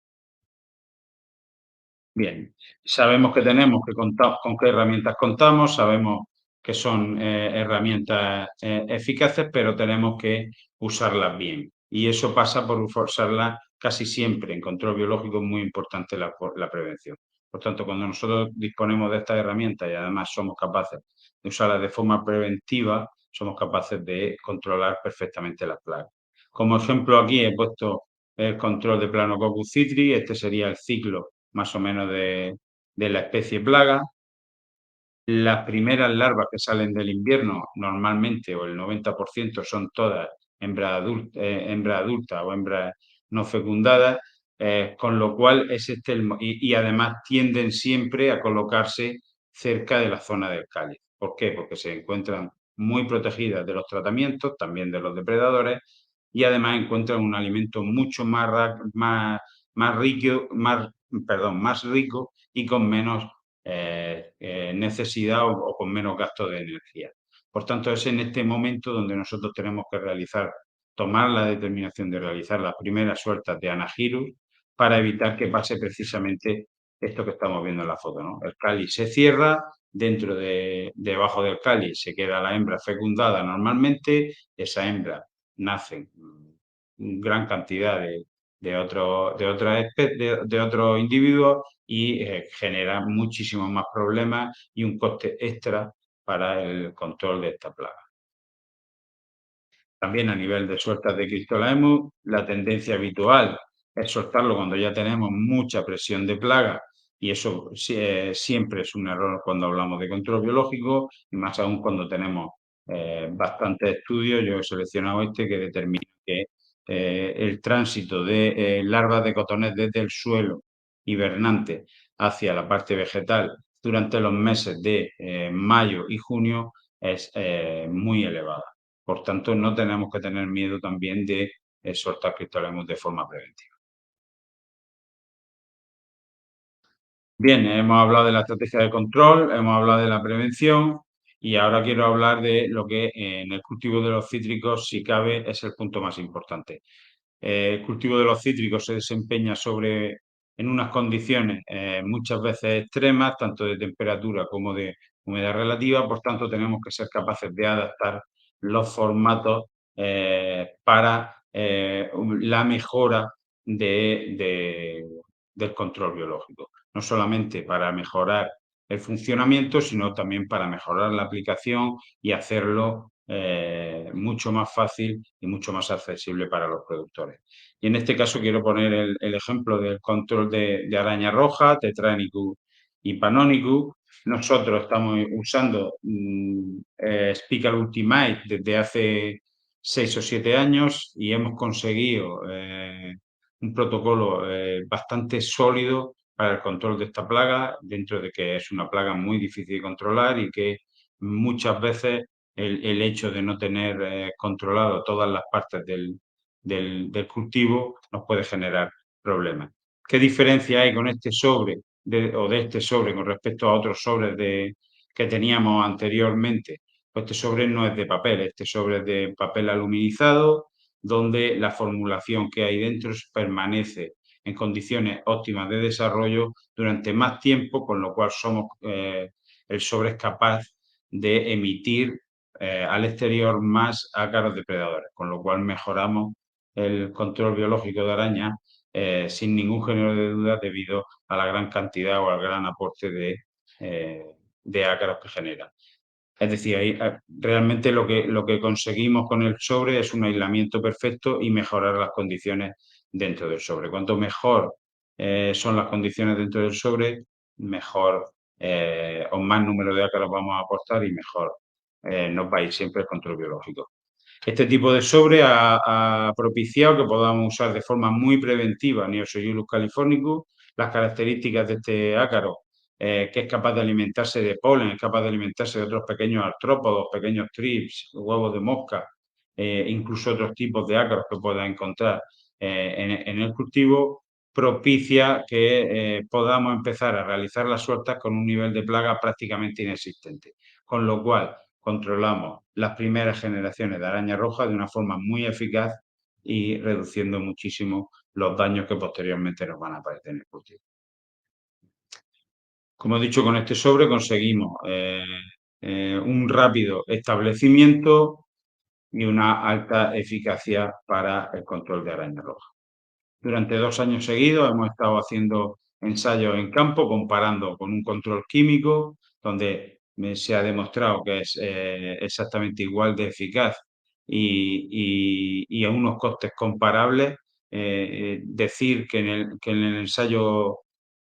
Bien, sabemos que tenemos que contar con qué herramientas contamos, sabemos que son herramientas eficaces, pero tenemos que usarlas bien. Y eso pasa por usarlas casi siempre. En control biológico es muy importante la prevención. Por tanto, cuando nosotros disponemos de estas herramientas y además somos capaces de usarlas de forma preventiva, somos capaces de controlar perfectamente las plagas. Como ejemplo, aquí he puesto el control de Planococcus citri. Este sería el ciclo más o menos de la especie plaga. Las primeras larvas que salen del invierno, normalmente, o el 90%, son todas hembras adultas o hembras no fecundadas, con lo cual es y además tienden siempre a colocarse cerca de la zona del cáliz. ¿Por qué? Porque se encuentran muy protegidas de los tratamientos, también de los depredadores, y además encuentran un alimento mucho más rico y con menos necesidad o con menos gasto de energía. Por tanto, es en este momento donde nosotros tenemos que tomar la determinación de realizar las primeras sueltas de Anagyrus para evitar que pase precisamente esto que estamos viendo en la foto, ¿no? El cáliz se cierra, debajo del cáliz se queda la hembra fecundada normalmente, esa hembra nace gran cantidad de otros individuos y genera muchísimos más problemas y un coste extra para el control de esta plaga. También a nivel de sueltas de Cristolaemus, la tendencia habitual es soltarlo cuando ya tenemos mucha presión de plaga, y eso siempre es un error cuando hablamos de control biológico, y más aún cuando tenemos bastantes estudios. Yo he seleccionado este que determina que el tránsito de larvas de cotonet desde el suelo hibernante hacia la parte vegetal durante los meses de mayo y junio es muy elevada. Por tanto, no tenemos que tener miedo también de soltar Cristolaemus de forma preventiva. Bien, hemos hablado de la estrategia de control, hemos hablado de la prevención y ahora quiero hablar de lo que en el cultivo de los cítricos, si cabe, es el punto más importante. El cultivo de los cítricos se desempeña en unas condiciones muchas veces extremas, tanto de temperatura como de humedad relativa. Por tanto, tenemos que ser capaces de adaptar los formatos para la mejora del control biológico. No solamente para mejorar el funcionamiento, sino también para mejorar la aplicación y hacerlo mucho más fácil y mucho más accesible para los productores. Y en este caso quiero poner el ejemplo del control de araña roja, Tetranicus y Panonicus. Nosotros estamos usando Spical Ultimate desde hace 6 o 7 años y hemos conseguido un protocolo bastante sólido para el control de esta plaga, dentro de que es una plaga muy difícil de controlar y que muchas veces el hecho de no tener controlado todas las partes del cultivo nos puede generar problemas. ¿Qué diferencia hay con este sobre o de este sobre con respecto a otros sobres que teníamos anteriormente? Pues este sobre no es de papel, este sobre es de papel aluminizado, donde la formulación que hay dentro permanece en condiciones óptimas de desarrollo durante más tiempo, con lo cual el sobre es capaz de emitir al exterior más ácaros depredadores, con lo cual mejoramos el control biológico de arañas sin ningún género de duda debido a la gran cantidad o al gran aporte de ácaros que genera. Es decir, realmente lo que conseguimos con el sobre es un aislamiento perfecto y mejorar las condiciones dentro del sobre. Cuanto mejor son las condiciones dentro del sobre, mejor o más número de ácaros vamos a aportar y mejor nos va a ir siempre el control biológico. Este tipo de sobre ha propiciado que podamos usar de forma muy preventiva Neoseolus californicus. Las características de este ácaro, que es capaz de alimentarse de polen, es capaz de alimentarse de otros pequeños artrópodos, pequeños thrips, huevos de mosca, incluso otros tipos de ácaros que pueda encontrar en el cultivo, propicia que podamos empezar a realizar las sueltas con un nivel de plaga prácticamente inexistente. Con lo cual, controlamos las primeras generaciones de araña roja de una forma muy eficaz y reduciendo muchísimo los daños que posteriormente nos van a aparecer en el cultivo. Como he dicho, con este sobre conseguimos un rápido establecimiento y una alta eficacia para el control de araña roja. Durante 2 años seguidos hemos estado haciendo ensayos en campo comparando con un control químico donde se ha demostrado que es exactamente igual de eficaz y a unos costes comparables. Decir que en el ensayo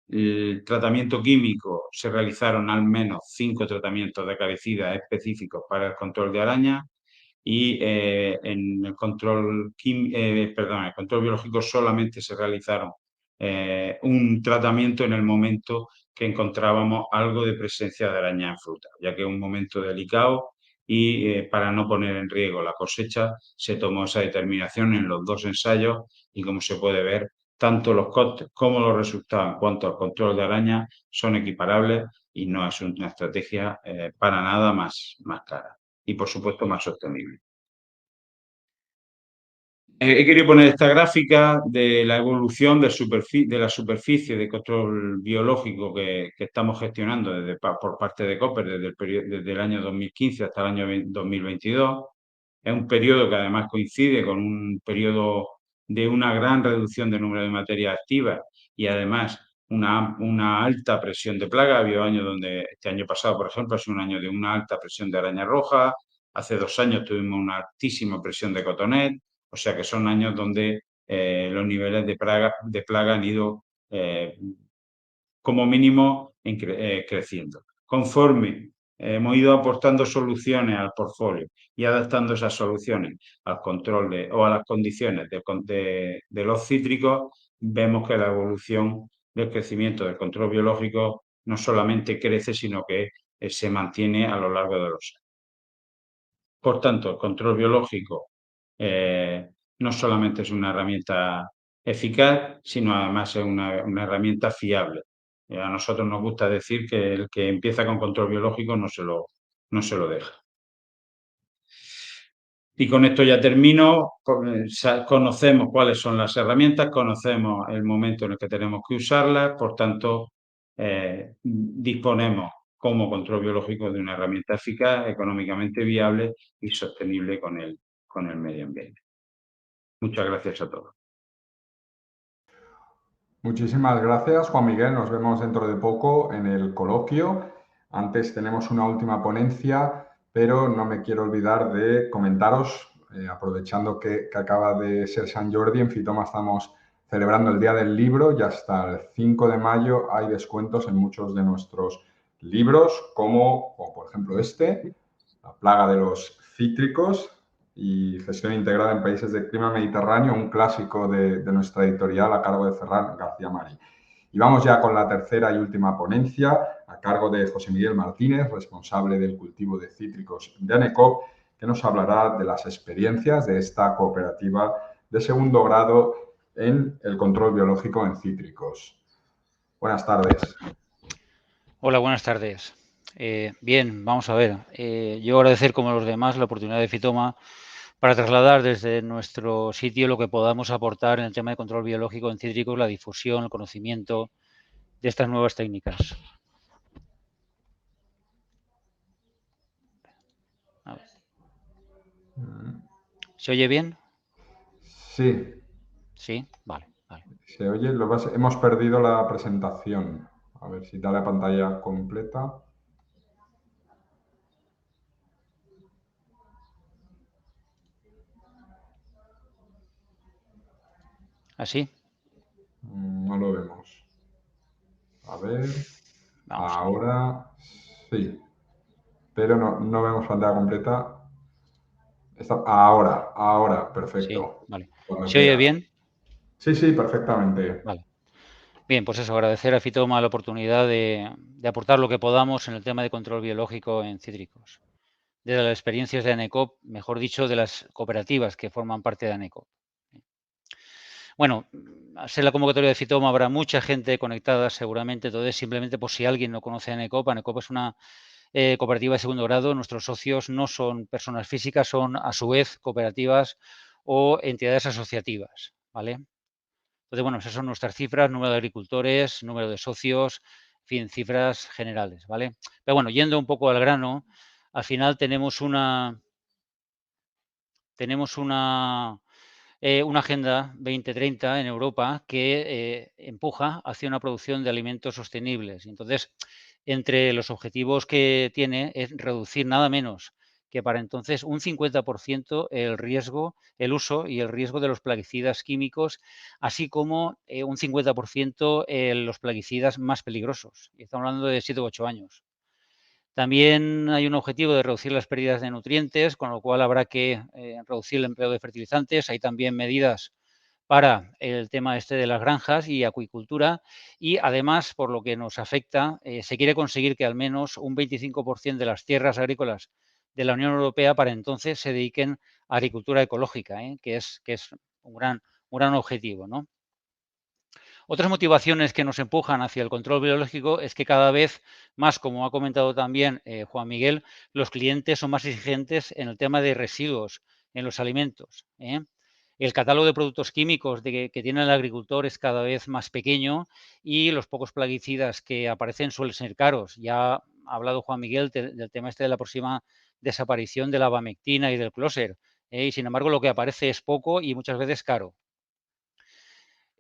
el tratamiento químico se realizaron al menos 5 tratamientos de acaricidas específicos para el control de arañas y en el el control biológico solamente se realizaron un tratamiento en el momento que encontrábamos algo de presencia de araña en fruta, ya que es un momento delicado y para no poner en riesgo la cosecha se tomó esa determinación en los 2 ensayos y como se puede ver, tanto los costes como los resultados en cuanto al control de araña son equiparables y no es una estrategia para nada más cara y, por supuesto, más sostenible. He querido poner esta gráfica de la evolución de la superficie de control biológico que estamos gestionando por parte de Koper desde el año 2015 hasta el año 2022. Es un periodo que además coincide con un periodo de una gran reducción del número de materias activas y además una alta presión de plaga. Ha habido años donde, este año pasado, por ejemplo, ha sido un año de una alta presión de araña roja. Hace 2 años tuvimos una altísima presión de cotonet. O sea que son años donde los niveles de plaga han ido como mínimo creciendo. Conforme hemos ido aportando soluciones al portfolio y adaptando esas soluciones al control o a las condiciones de los cítricos, vemos que la evolución del crecimiento del control biológico no solamente crece, sino que se mantiene a lo largo de los años. Por tanto, el control biológico no solamente es una herramienta eficaz, sino además es una herramienta fiable. A nosotros nos gusta decir que el que empieza con control biológico no se lo deja. Y con esto ya termino. Conocemos cuáles son las herramientas, conocemos el momento en el que tenemos que usarlas, por tanto, disponemos como control biológico de una herramienta eficaz, económicamente viable y sostenible con el medio ambiente. Muchas gracias a todos. Muchísimas gracias, Juan Miguel. Nos vemos dentro de poco en el coloquio. Antes tenemos una última ponencia, pero no me quiero olvidar de comentaros, aprovechando que acaba de ser San Jordi, en Fitoma estamos celebrando el Día del Libro y hasta el 5 de mayo hay descuentos en muchos de nuestros libros, como por ejemplo este, La plaga de los cítricos y gestión integrada en países de clima mediterráneo, un clásico de nuestra editorial a cargo de Ferran García Mari. Y vamos ya con la tercera y última ponencia a cargo de José Miguel Martínez, responsable del cultivo de cítricos de ANECOP, que nos hablará de las experiencias de esta cooperativa de segundo grado en el control biológico en cítricos. Buenas tardes. Hola, buenas tardes. Bien, vamos a ver. Yo agradecer, como los demás, la oportunidad de Fitoma para trasladar desde nuestro sitio lo que podamos aportar en el tema de control biológico en cítricos, la difusión, el conocimiento de estas nuevas técnicas. A ver. ¿Se oye bien? Sí. Sí, vale. Se oye, hemos perdido la presentación. A ver si da la pantalla completa. ¿Así? No lo vemos. A ver. Vamos Ahora sí. Pero no vemos pantalla completa. Ahora, perfecto. Sí, vale. Cuando ¿Se oye quieras. bien? Sí, perfectamente. Vale. Bien, pues eso, agradecer a Fitoma la oportunidad de aportar lo que podamos en el tema de control biológico en cítricos. De las experiencias de ANECOP, mejor dicho, de las cooperativas que forman parte de ANECOP. Bueno, al ser la convocatoria de Fitoma habrá mucha gente conectada seguramente, entonces simplemente por si alguien no conoce a ANECOP, ANECOP es una cooperativa de segundo grado, nuestros socios no son personas físicas, son a su vez cooperativas o entidades asociativas, ¿vale? Entonces, bueno, esas son nuestras cifras, número de agricultores, número de socios, en fin, cifras generales, ¿vale? Pero bueno, yendo un poco al grano, al final tenemos una agenda 2030 en Europa que empuja hacia una producción de alimentos sostenibles. Entonces, entre los objetivos que tiene es reducir nada menos que para entonces un 50% el riesgo, el uso y el riesgo de los plaguicidas químicos, así como un 50% los plaguicidas más peligrosos. Y estamos hablando de 7 u 8 años. También hay un objetivo de reducir las pérdidas de nutrientes, con lo cual habrá que reducir el empleo de fertilizantes. Hay también medidas para el tema este de las granjas y acuicultura y además, por lo que nos afecta, se quiere conseguir que al menos un 25% de las tierras agrícolas de la Unión Europea para entonces se dediquen a agricultura ecológica, que es un gran objetivo, ¿no? Otras motivaciones que nos empujan hacia el control biológico es que cada vez más, como ha comentado también Juan Miguel, los clientes son más exigentes en el tema de residuos en los alimentos. El catálogo de productos químicos que tiene el agricultor es cada vez más pequeño y los pocos plaguicidas que aparecen suelen ser caros. Ya ha hablado Juan Miguel del tema este de la próxima desaparición de la abamectina y del closer. Y sin embargo, lo que aparece es poco y muchas veces caro.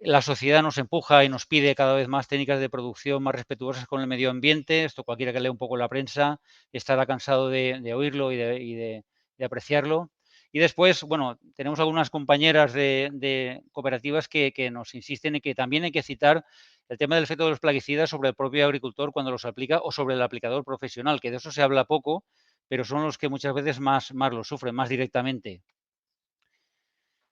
La sociedad nos empuja y nos pide cada vez más técnicas de producción más respetuosas con el medio ambiente. Esto cualquiera que lea un poco la prensa estará cansado de oírlo y de apreciarlo. Y después, bueno, tenemos algunas compañeras de cooperativas que nos insisten en que también hay que citar el tema del efecto de los plaguicidas sobre el propio agricultor cuando los aplica o sobre el aplicador profesional, que de eso se habla poco, pero son los que muchas veces más lo sufren, más directamente.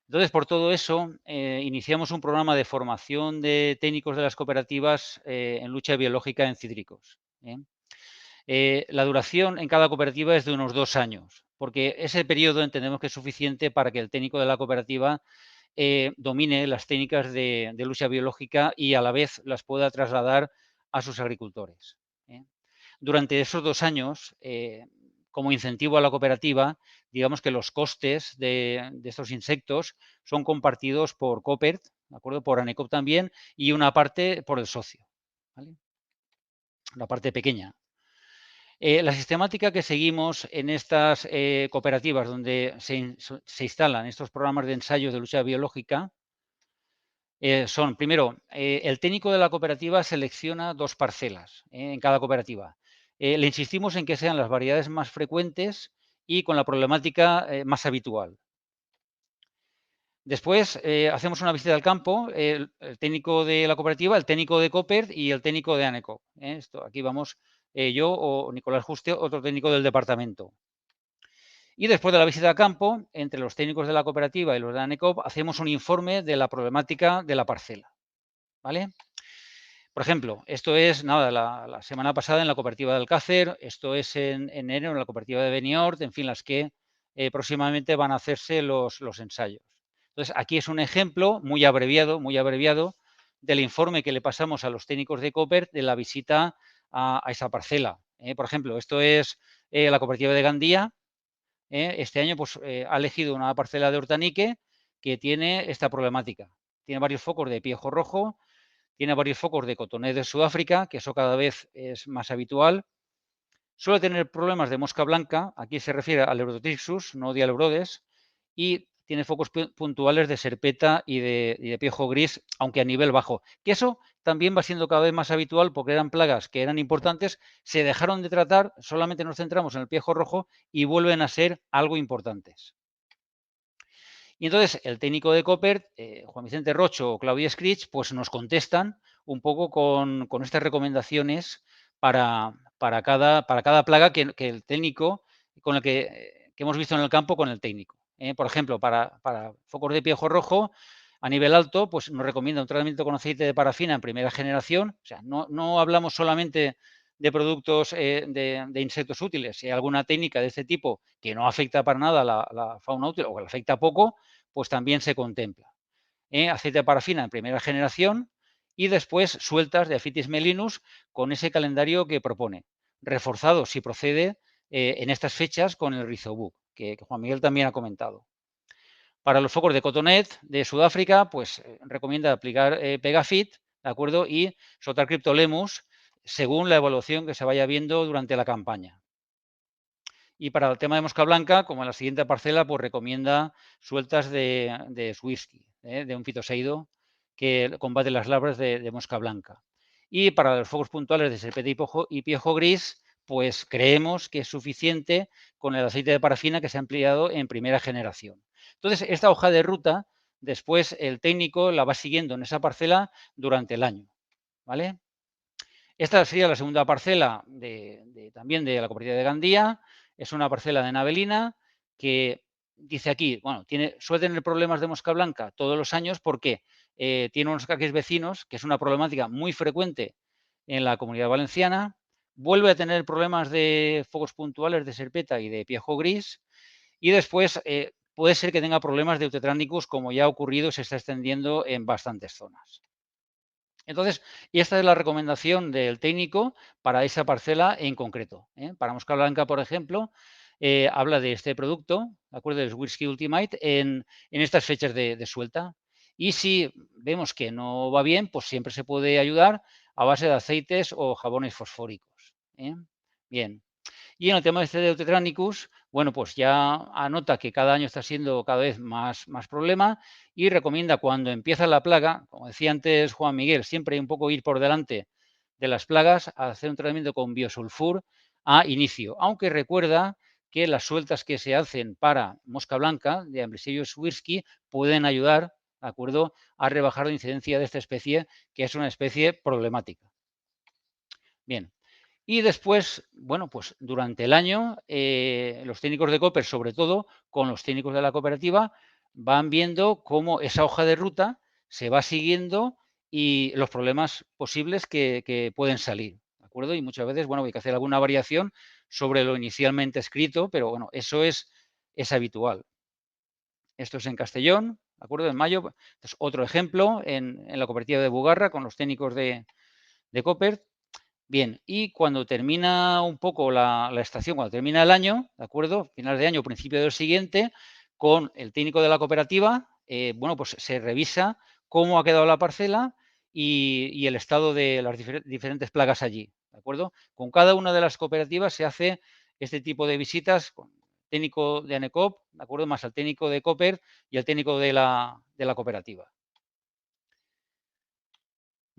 Entonces, por todo eso, iniciamos un programa de formación de técnicos de las cooperativas en lucha biológica en cítricos. La duración en cada cooperativa es de unos 2 años, porque ese periodo entendemos que es suficiente para que el técnico de la cooperativa domine las técnicas de lucha biológica y a la vez las pueda trasladar a sus agricultores. Durante esos 2 años, como incentivo a la cooperativa, digamos que los costes de estos insectos son compartidos por Coopert, ¿de acuerdo? Por ANECOP también, y una parte por el socio, ¿vale? La parte pequeña. La sistemática que seguimos en estas cooperativas donde se instalan estos programas de ensayos de lucha biológica son, primero, el técnico de la cooperativa selecciona 2 parcelas en cada cooperativa. Le insistimos en que sean las variedades más frecuentes y con la problemática más habitual. Después hacemos una visita al campo, el técnico de la cooperativa, el técnico de Coopert y el técnico de ANECOP. Aquí vamos yo o Nicolás Juste, otro técnico del departamento. Y después de la visita a campo, entre los técnicos de la cooperativa y los de ANECOP, hacemos un informe de la problemática de la parcela. ¿Vale? Por ejemplo, esto es, nada, la semana pasada en la cooperativa de Alcácer, esto es en enero en la cooperativa de Beniort, en fin, las que próximamente van a hacerse los ensayos. Entonces, aquí es un ejemplo muy abreviado del informe que le pasamos a los técnicos de Coopert de la visita a esa parcela. Por ejemplo, esto es la cooperativa de Gandía. Este año pues, ha elegido una parcela de Hortanique que tiene esta problemática. Tiene varios focos de piejo rojo, tiene varios focos de cotonet de Sudáfrica, que eso cada vez es más habitual. Suele tener problemas de mosca blanca, aquí se refiere al Eurotrixus, no Dialeurodes, y tiene focos puntuales de serpeta y de piejo gris, aunque a nivel bajo. Que eso también va siendo cada vez más habitual porque eran plagas que eran importantes, se dejaron de tratar, solamente nos centramos en el piejo rojo y vuelven a ser algo importantes. Y entonces el técnico de Coopert, Juan Vicente Rocho o Claudia Scritch, pues nos contestan un poco con estas recomendaciones para cada plaga que el técnico, con el que hemos visto en el campo con el técnico. Por ejemplo, para focos de piejo rojo a nivel alto, pues nos recomienda un tratamiento con aceite de parafina en primera generación. O sea, no hablamos solamente de productos de insectos útiles. Si hay alguna técnica de este tipo que no afecta para nada a la fauna útil o que le afecta poco, pues también se contempla. Aceite de parafina en primera generación y después sueltas de Aphitis melinus con ese calendario que propone, reforzado si procede en estas fechas con el Rizobuk, que Juan Miguel también ha comentado. Para los focos de cotonet de Sudáfrica, pues recomienda aplicar Pegafit, ¿de acuerdo? Y Sotar Cryptolemus, según la evaluación que se vaya viendo durante la campaña. Y para el tema de mosca blanca, como en la siguiente parcela, pues recomienda sueltas de Swirsky, de un fitoseido que combate las larvas de mosca blanca. Y para los focos puntuales de serpeta y piejo gris, pues creemos que es suficiente con el aceite de parafina que se ha empleado en primera generación. Entonces, esta hoja de ruta, después el técnico la va siguiendo en esa parcela durante el año. ¿Vale? Esta sería la segunda parcela también de la cooperativa de Gandía. Es una parcela de Navelina que dice aquí, bueno, suele tener problemas de mosca blanca todos los años porque tiene unos caques vecinos, que es una problemática muy frecuente en la Comunidad Valenciana. Vuelve a tener problemas de focos puntuales de serpeta y de piejo gris. Y después puede ser que tenga problemas de Eutetranicus, como ya ha ocurrido, se está extendiendo en bastantes zonas. Entonces, y esta es la recomendación del técnico para esa parcela en concreto. Para mosca blanca, por ejemplo, habla de este producto, ¿de acuerdo? El Swirsky Ultimate, en estas fechas de suelta. Y si vemos que no va bien, pues siempre se puede ayudar a base de aceites o jabones fosfóricos. Bien. Y en el tema este de Eutetranicus, bueno, pues ya anota que cada año está siendo cada vez más problema y recomienda cuando empieza la plaga, como decía antes Juan Miguel, siempre hay un poco ir por delante de las plagas, hacer un tratamiento con biosulfur a inicio, aunque recuerda que las sueltas que se hacen para mosca blanca de Amblyseus swirsky pueden ayudar, ¿de acuerdo?, a rebajar la incidencia de esta especie, que es una especie problemática. Bien. Y después, bueno, pues durante el año, los técnicos de Coopert, sobre todo con los técnicos de la cooperativa, van viendo cómo esa hoja de ruta se va siguiendo y los problemas posibles que pueden salir, ¿de acuerdo? Y muchas veces, bueno, hay que hacer alguna variación sobre lo inicialmente escrito, pero bueno, eso es habitual. Esto es en Castellón, ¿de acuerdo? En mayo. Entonces, otro ejemplo en la cooperativa de Bugarra con los técnicos de Coopert. Bien, y cuando termina un poco la estación, cuando termina el año, ¿de acuerdo? Final de año, principio del siguiente, con el técnico de la cooperativa, bueno, pues se revisa cómo ha quedado la parcela y el estado de las diferentes plagas allí, ¿de acuerdo? Con cada una de las cooperativas se hace este tipo de visitas con el técnico de ANECOP, ¿de acuerdo? Más al técnico de Coopert y el técnico de la cooperativa.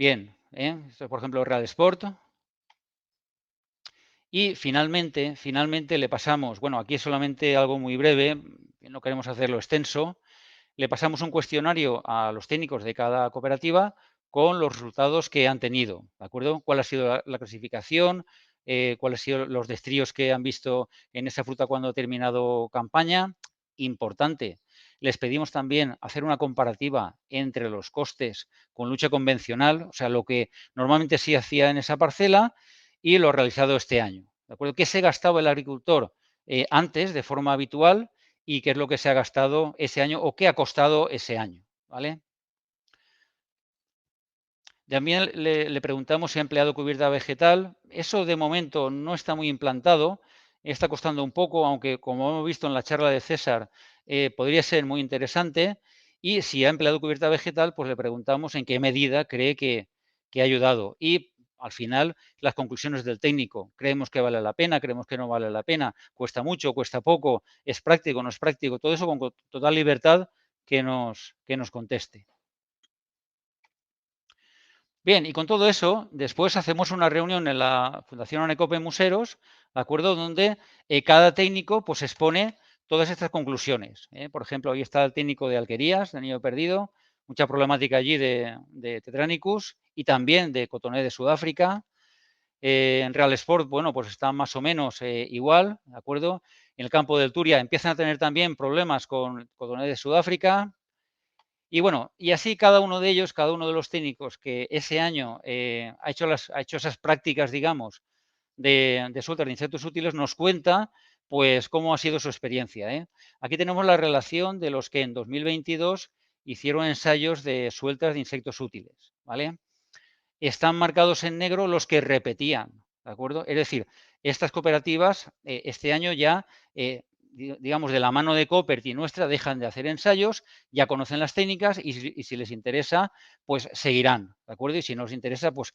Bien, esto, por ejemplo, Real Sport. Y finalmente le pasamos, bueno, aquí es solamente algo muy breve, no queremos hacerlo extenso, le pasamos un cuestionario a los técnicos de cada cooperativa con los resultados que han tenido, ¿de acuerdo? ¿Cuál ha sido la clasificación? ¿Cuáles han sido los destríos que han visto en esa fruta cuando ha terminado campaña? Importante. Les pedimos también hacer una comparativa entre los costes con lucha convencional, o sea, lo que normalmente sí hacía en esa parcela y lo realizado este año, ¿de acuerdo? ¿Qué se gastaba el agricultor antes de forma habitual y qué es lo que se ha gastado ese año o qué ha costado ese año, ¿vale? También le preguntamos si ha empleado cubierta vegetal. Eso de momento no está muy implantado, está costando un poco, aunque como hemos visto en la charla de César, podría ser muy interesante. Y si ha empleado cubierta vegetal, pues le preguntamos en qué medida cree que ha ayudado. Y al final, las conclusiones del técnico. ¿Creemos que vale la pena? ¿Creemos que no vale la pena? ¿Cuesta mucho? ¿Cuesta poco? ¿Es práctico? ¿No es práctico? Todo eso con total libertad que nos conteste. Bien, y con todo eso, después hacemos una reunión en la Fundación ANECOP en Museros, ¿de acuerdo? Donde cada técnico pues expone todas estas conclusiones. Por ejemplo, ahí está el técnico de Alquerías, de Niño Perdido, mucha problemática allí de Tetranicus y también de Cotoné de Sudáfrica. En Real Sport, bueno, pues está más o menos igual, ¿de acuerdo? En el campo del Turia empiezan a tener también problemas con Cotoné de Sudáfrica. Y bueno, y así cada uno de ellos, cada uno de los técnicos que ese año ha hecho esas prácticas, digamos, de sueltas de insectos útiles, nos cuenta pues cómo ha sido su experiencia. Aquí tenemos la relación de los que en 2022 hicieron ensayos de sueltas de insectos útiles, ¿vale? Están marcados en negro los que repetían, ¿de acuerdo? Es decir, estas cooperativas este año ya digamos, de la mano de Coopert y nuestra, dejan de hacer ensayos, ya conocen las técnicas y si les interesa, pues seguirán, ¿de acuerdo? Y si no les interesa, pues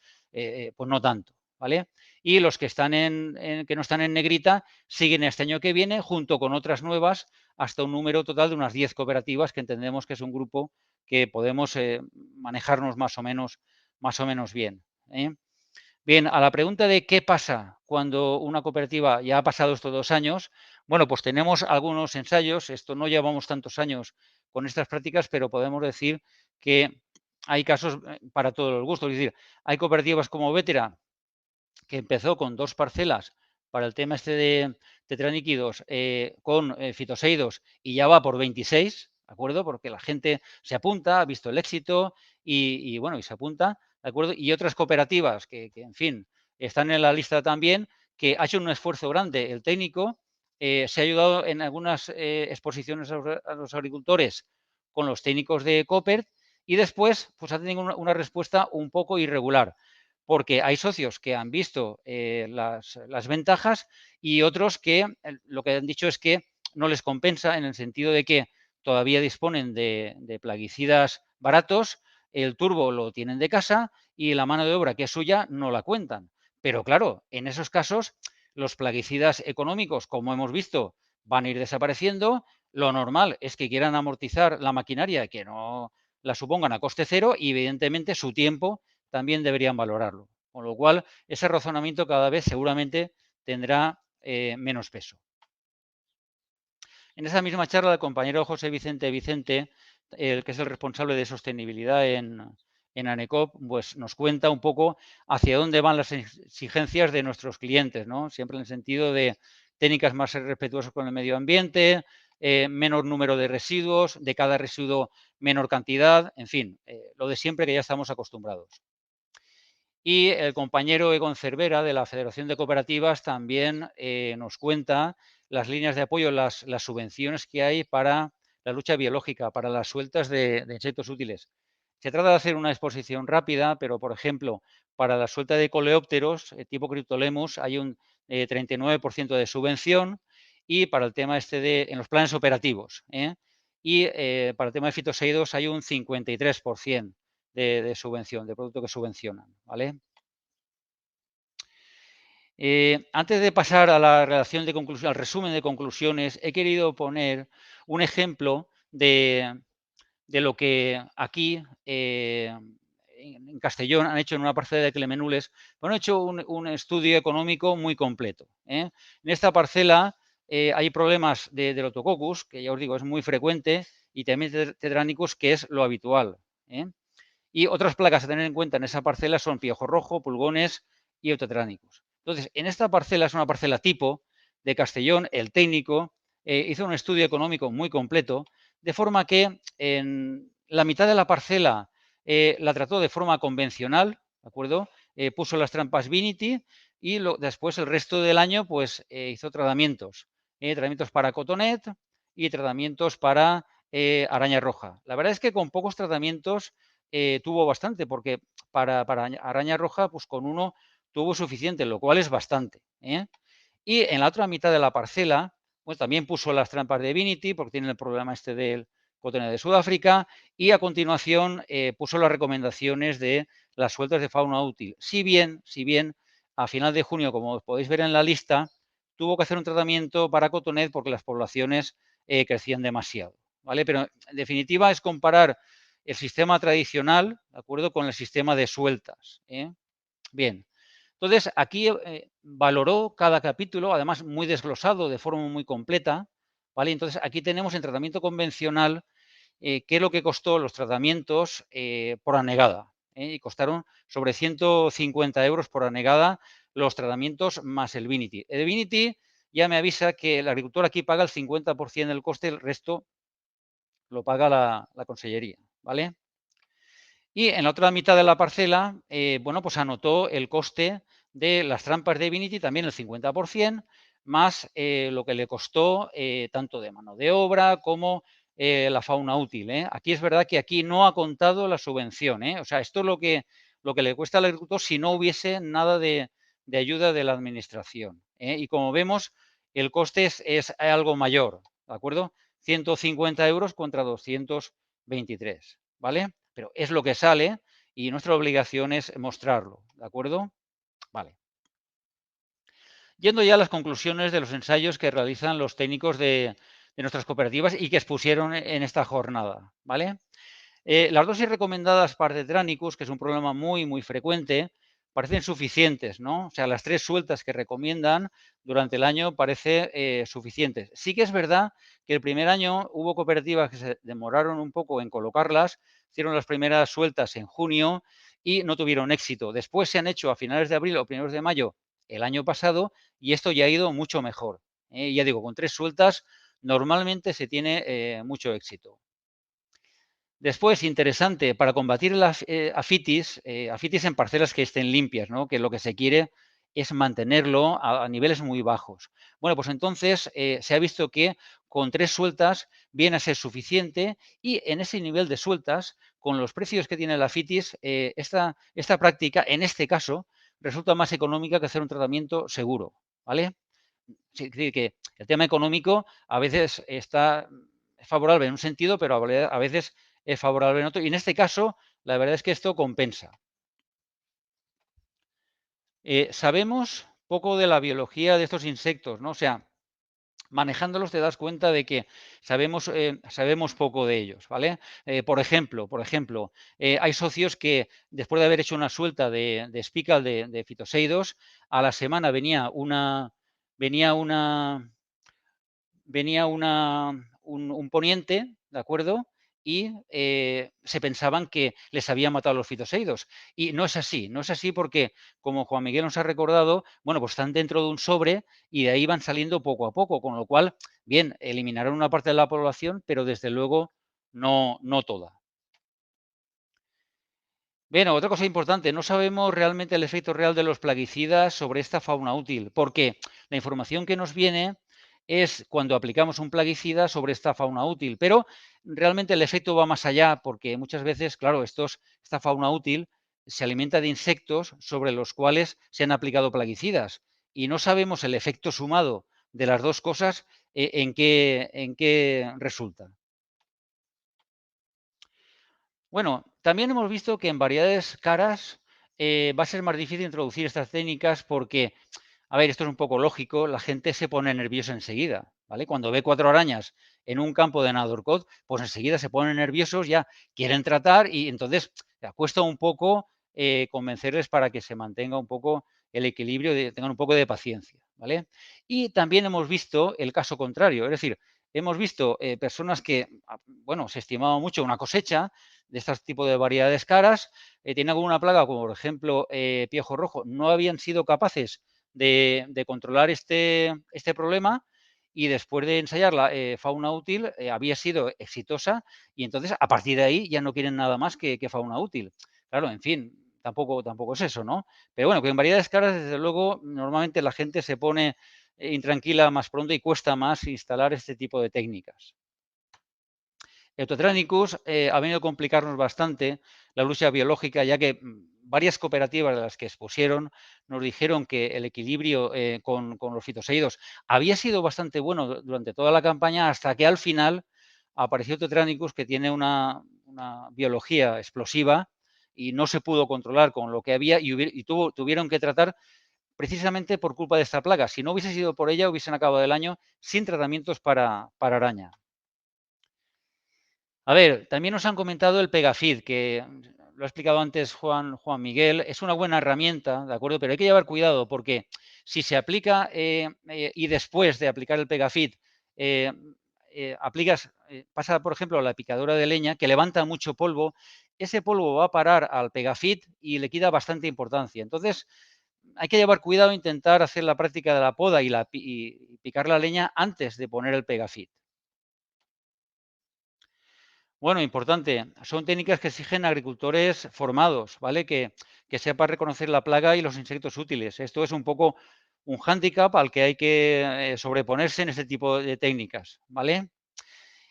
no tanto, ¿vale? Y los que están que no están en negrita siguen este año que viene, junto con otras nuevas, hasta un número total de unas 10 cooperativas, que entendemos que es un grupo que podemos manejarnos más o menos bien. Bien, a la pregunta de qué pasa cuando una cooperativa ya ha pasado estos 2 años, bueno, pues tenemos algunos ensayos, esto no llevamos tantos años con estas prácticas, pero podemos decir que hay casos para todos los gustos. Es decir, hay cooperativas como Vétera, que empezó con 2 parcelas para el tema este de tetraníquidos con fitoseidos y ya va por 26, ¿de acuerdo? Porque la gente se apunta, ha visto el éxito y bueno, y se apunta, ¿de acuerdo? Y otras cooperativas que, en fin, están en la lista también, que ha hecho un esfuerzo grande el técnico, se ha ayudado en algunas exposiciones a los agricultores con los técnicos de Coopert y después pues ha tenido una respuesta un poco irregular porque hay socios que han visto las ventajas y otros que lo que han dicho es que no les compensa en el sentido de que todavía disponen de plaguicidas baratos, el turbo lo tienen de casa y la mano de obra que es suya no la cuentan. Pero claro, en esos casos los plaguicidas económicos, como hemos visto, van a ir desapareciendo. Lo normal es que quieran amortizar la maquinaria, que no la supongan a coste cero y evidentemente su tiempo también deberían valorarlo. Con lo cual, ese razonamiento cada vez seguramente tendrá menos peso. En esa misma charla, el compañero José Vicente el que es el responsable de sostenibilidad en ANECOP, pues nos cuenta un poco hacia dónde van las exigencias de nuestros clientes, ¿no? Siempre en el sentido de técnicas más respetuosas con el medio ambiente, menor número de residuos, de cada residuo menor cantidad, en fin, lo de siempre que ya estamos acostumbrados. Y el compañero Egon Cervera, de la Federación de Cooperativas, también nos cuenta las líneas de apoyo, las subvenciones que hay para la lucha biológica, para las sueltas de insectos útiles. Se trata de hacer una exposición rápida, pero, por ejemplo, para la suelta de coleópteros tipo Cryptolemus hay un 39% de subvención y para el tema en los planes operativos. Y para el tema de fitoseidos hay un 53% de subvención, de producto que subvencionan, ¿vale? Antes de pasar a la redacción de conclusiones, al resumen de conclusiones, he querido poner un ejemplo de lo que aquí en Castellón han hecho en una parcela de Clemenules, pues han hecho un estudio económico muy completo. En esta parcela hay problemas del Otococcus, que ya os digo, es muy frecuente, y también Tetranicus, que es lo habitual. Y otras plagas a tener en cuenta en esa parcela son piojo rojo, pulgones y Eutetranicus. Entonces, en esta parcela, es una parcela tipo de Castellón, el técnico hizo un estudio económico muy completo, de forma que en la mitad de la parcela la trató de forma convencional, ¿de acuerdo? Puso las trampas Vinity y después el resto del año pues hizo tratamientos para cotonet y tratamientos para araña roja. La verdad es que con pocos tratamientos tuvo bastante, porque para araña roja, pues con uno tuvo suficiente, lo cual es bastante. Y en la otra mitad de la parcela, pues también puso las trampas de Vinity, porque tiene el problema este del cotonet de Sudáfrica, y a continuación puso las recomendaciones de las sueltas de fauna útil. Si bien, a final de junio, como podéis ver en la lista, tuvo que hacer un tratamiento para cotonet porque las poblaciones crecían demasiado, ¿vale? Pero en definitiva es comparar el sistema tradicional, ¿de acuerdo?, con el sistema de sueltas. Bien, entonces aquí valoró cada capítulo, además muy desglosado, de forma muy completa, ¿vale? Entonces aquí tenemos en tratamiento convencional qué es lo que costó los tratamientos por anegada. Y costaron sobre 150 euros por anegada los tratamientos más el Vinity. El Vinity ya me avisa que el agricultor aquí paga el 50% del coste, el resto lo paga la consellería, ¿vale? Y en la otra mitad de la parcela, bueno, pues anotó el coste de las trampas de Vinity, también el 50%, más lo que le costó tanto de mano de obra como la fauna útil. Aquí es verdad que aquí no ha contado la subvención. O sea, esto es lo que le cuesta al agricultor si no hubiese nada de ayuda de la administración. Y como vemos, el coste es algo mayor, ¿de acuerdo? 150 euros contra 223, ¿vale? Pero es lo que sale y nuestra obligación es mostrarlo, ¿de acuerdo? Vale. Yendo ya a las conclusiones de los ensayos que realizan los técnicos de nuestras cooperativas y que expusieron en esta jornada, ¿vale? Las dosis recomendadas para Tetranicus, que es un problema muy, muy frecuente, parecen suficientes, ¿no? O sea, las 3 sueltas que recomiendan durante el año parece suficientes. Sí que es verdad que el primer año hubo cooperativas que se demoraron un poco en colocarlas, hicieron las primeras sueltas en junio y no tuvieron éxito. Después se han hecho a finales de abril o primeros de mayo el año pasado y esto ya ha ido mucho mejor. Ya digo, con 3 sueltas normalmente se tiene mucho éxito. Después, interesante, para combatir la afitis en parcelas que estén limpias, ¿no? Que lo que se quiere es mantenerlo a niveles muy bajos. Bueno, pues entonces se ha visto que con 3 sueltas viene a ser suficiente y en ese nivel de sueltas, con los precios que tiene la afitis, esta práctica, en este caso, resulta más económica que hacer un tratamiento seguro, ¿vale? Es decir, que el tema económico a veces es favorable en un sentido, pero a veces es favorable en otro. Y en este caso, la verdad es que esto compensa. Sabemos poco de la biología de estos insectos, ¿no? O sea, manejándolos te das cuenta de que sabemos poco de ellos, ¿vale? Por ejemplo, hay socios que después de haber hecho una suelta de espical de fitoseidos, a la semana venía un poniente, ¿de acuerdo? Y se pensaban que les había matado los fitoseidos. Y no es así, porque, como Juan Miguel nos ha recordado, bueno, pues están dentro de un sobre y de ahí van saliendo poco a poco, con lo cual, bien, eliminaron una parte de la población, pero desde luego no toda. Bien, otra cosa importante, no sabemos realmente el efecto real de los plaguicidas sobre esta fauna útil, porque la información que nos viene es cuando aplicamos un plaguicida sobre esta fauna útil, pero realmente el efecto va más allá, porque muchas veces, claro, esta fauna útil se alimenta de insectos sobre los cuales se han aplicado plaguicidas y no sabemos el efecto sumado de las dos cosas en qué resulta. Bueno, también hemos visto que en variedades caras va a ser más difícil introducir estas técnicas porque, a ver, esto es un poco lógico, la gente se pone nerviosa enseguida, ¿vale? Cuando ve 4 arañas en un campo de Nadorcod, pues enseguida se ponen nerviosos, ya quieren tratar y entonces sea, cuesta un poco convencerles para que se mantenga un poco el equilibrio, tengan un poco de paciencia, ¿vale? Y también hemos visto el caso contrario, es decir, hemos visto personas que, bueno, se estimaba mucho una cosecha de este tipo de variedades caras, tenían alguna plaga, como por ejemplo piojo rojo, no habían sido capaces de controlar este problema, y después de ensayar la fauna útil había sido exitosa, y entonces a partir de ahí ya no quieren nada más que fauna útil. Claro, en fin, tampoco es eso, ¿no? Pero bueno, que en variedades caras, desde luego, normalmente la gente se pone intranquila más pronto y cuesta más instalar este tipo de técnicas. Eutotranicus ha venido a complicarnos bastante la lucha biológica, ya que varias cooperativas de las que expusieron nos dijeron que el equilibrio con los fitoseidos había sido bastante bueno durante toda la campaña, hasta que al final apareció Eutotranicus, que tiene una biología explosiva y no se pudo controlar con lo que había, y tuvieron que tratar precisamente por culpa de esta plaga. Si no hubiese sido por ella, hubiesen acabado el año sin tratamientos para araña. A ver, también nos han comentado el Pegafid, que lo ha explicado antes Juan Miguel, es una buena herramienta, ¿de acuerdo? Pero hay que llevar cuidado, porque si se aplica y después de aplicar el Pegafid pasa, por ejemplo, a la picadora de leña, que levanta mucho polvo, ese polvo va a parar al Pegafid y le quita bastante importancia. Entonces, hay que llevar cuidado, intentar hacer la práctica de la poda y picar la leña antes de poner el Pegafid. Bueno, importante, son técnicas que exigen agricultores formados, ¿vale? Que sepan reconocer la plaga y los insectos útiles. Esto es un poco un hándicap al que hay que sobreponerse en este tipo de técnicas, ¿vale?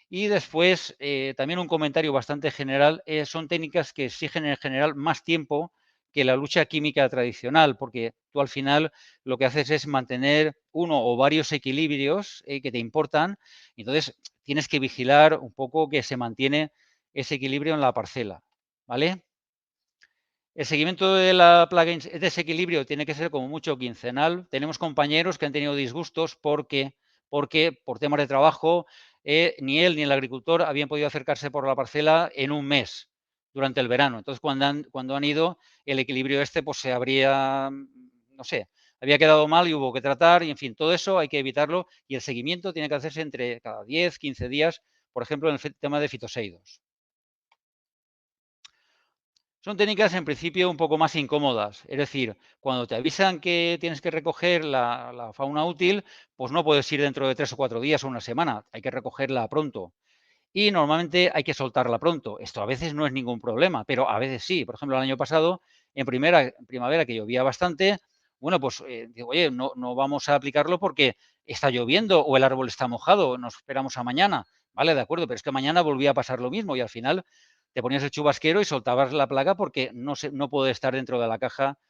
Y después, también un comentario bastante general, son técnicas que exigen en general más tiempo que la lucha química tradicional, porque tú al final lo que haces es mantener uno o varios equilibrios que te importan, y entonces tienes que vigilar un poco que se mantiene ese equilibrio en la parcela, ¿vale? El seguimiento de la plaga de desequilibrio tiene que ser como mucho quincenal. Tenemos compañeros que han tenido disgustos porque por temas de trabajo ni él ni el agricultor habían podido acercarse por la parcela en un mes durante el verano. Entonces, cuando han ido, el equilibrio pues se habría, no sé, había quedado mal y hubo que tratar, y en fin, todo eso hay que evitarlo, y el seguimiento tiene que hacerse entre cada 10, 15 días, por ejemplo, en el tema de fitoseidos. Son técnicas en principio un poco más incómodas, es decir, cuando te avisan que tienes que recoger la fauna útil, pues no puedes ir dentro de 3 o 4 días o una semana, hay que recogerla pronto. Y normalmente hay que soltarla pronto. Esto a veces no es ningún problema, pero a veces sí. Por ejemplo, el año pasado, en primavera, que llovía bastante, bueno, pues digo, oye, no vamos a aplicarlo porque está lloviendo o el árbol está mojado, nos esperamos a mañana. Vale, de acuerdo, pero es que mañana volvía a pasar lo mismo y al final te ponías el chubasquero y soltabas la plaga porque no puede estar dentro de la caja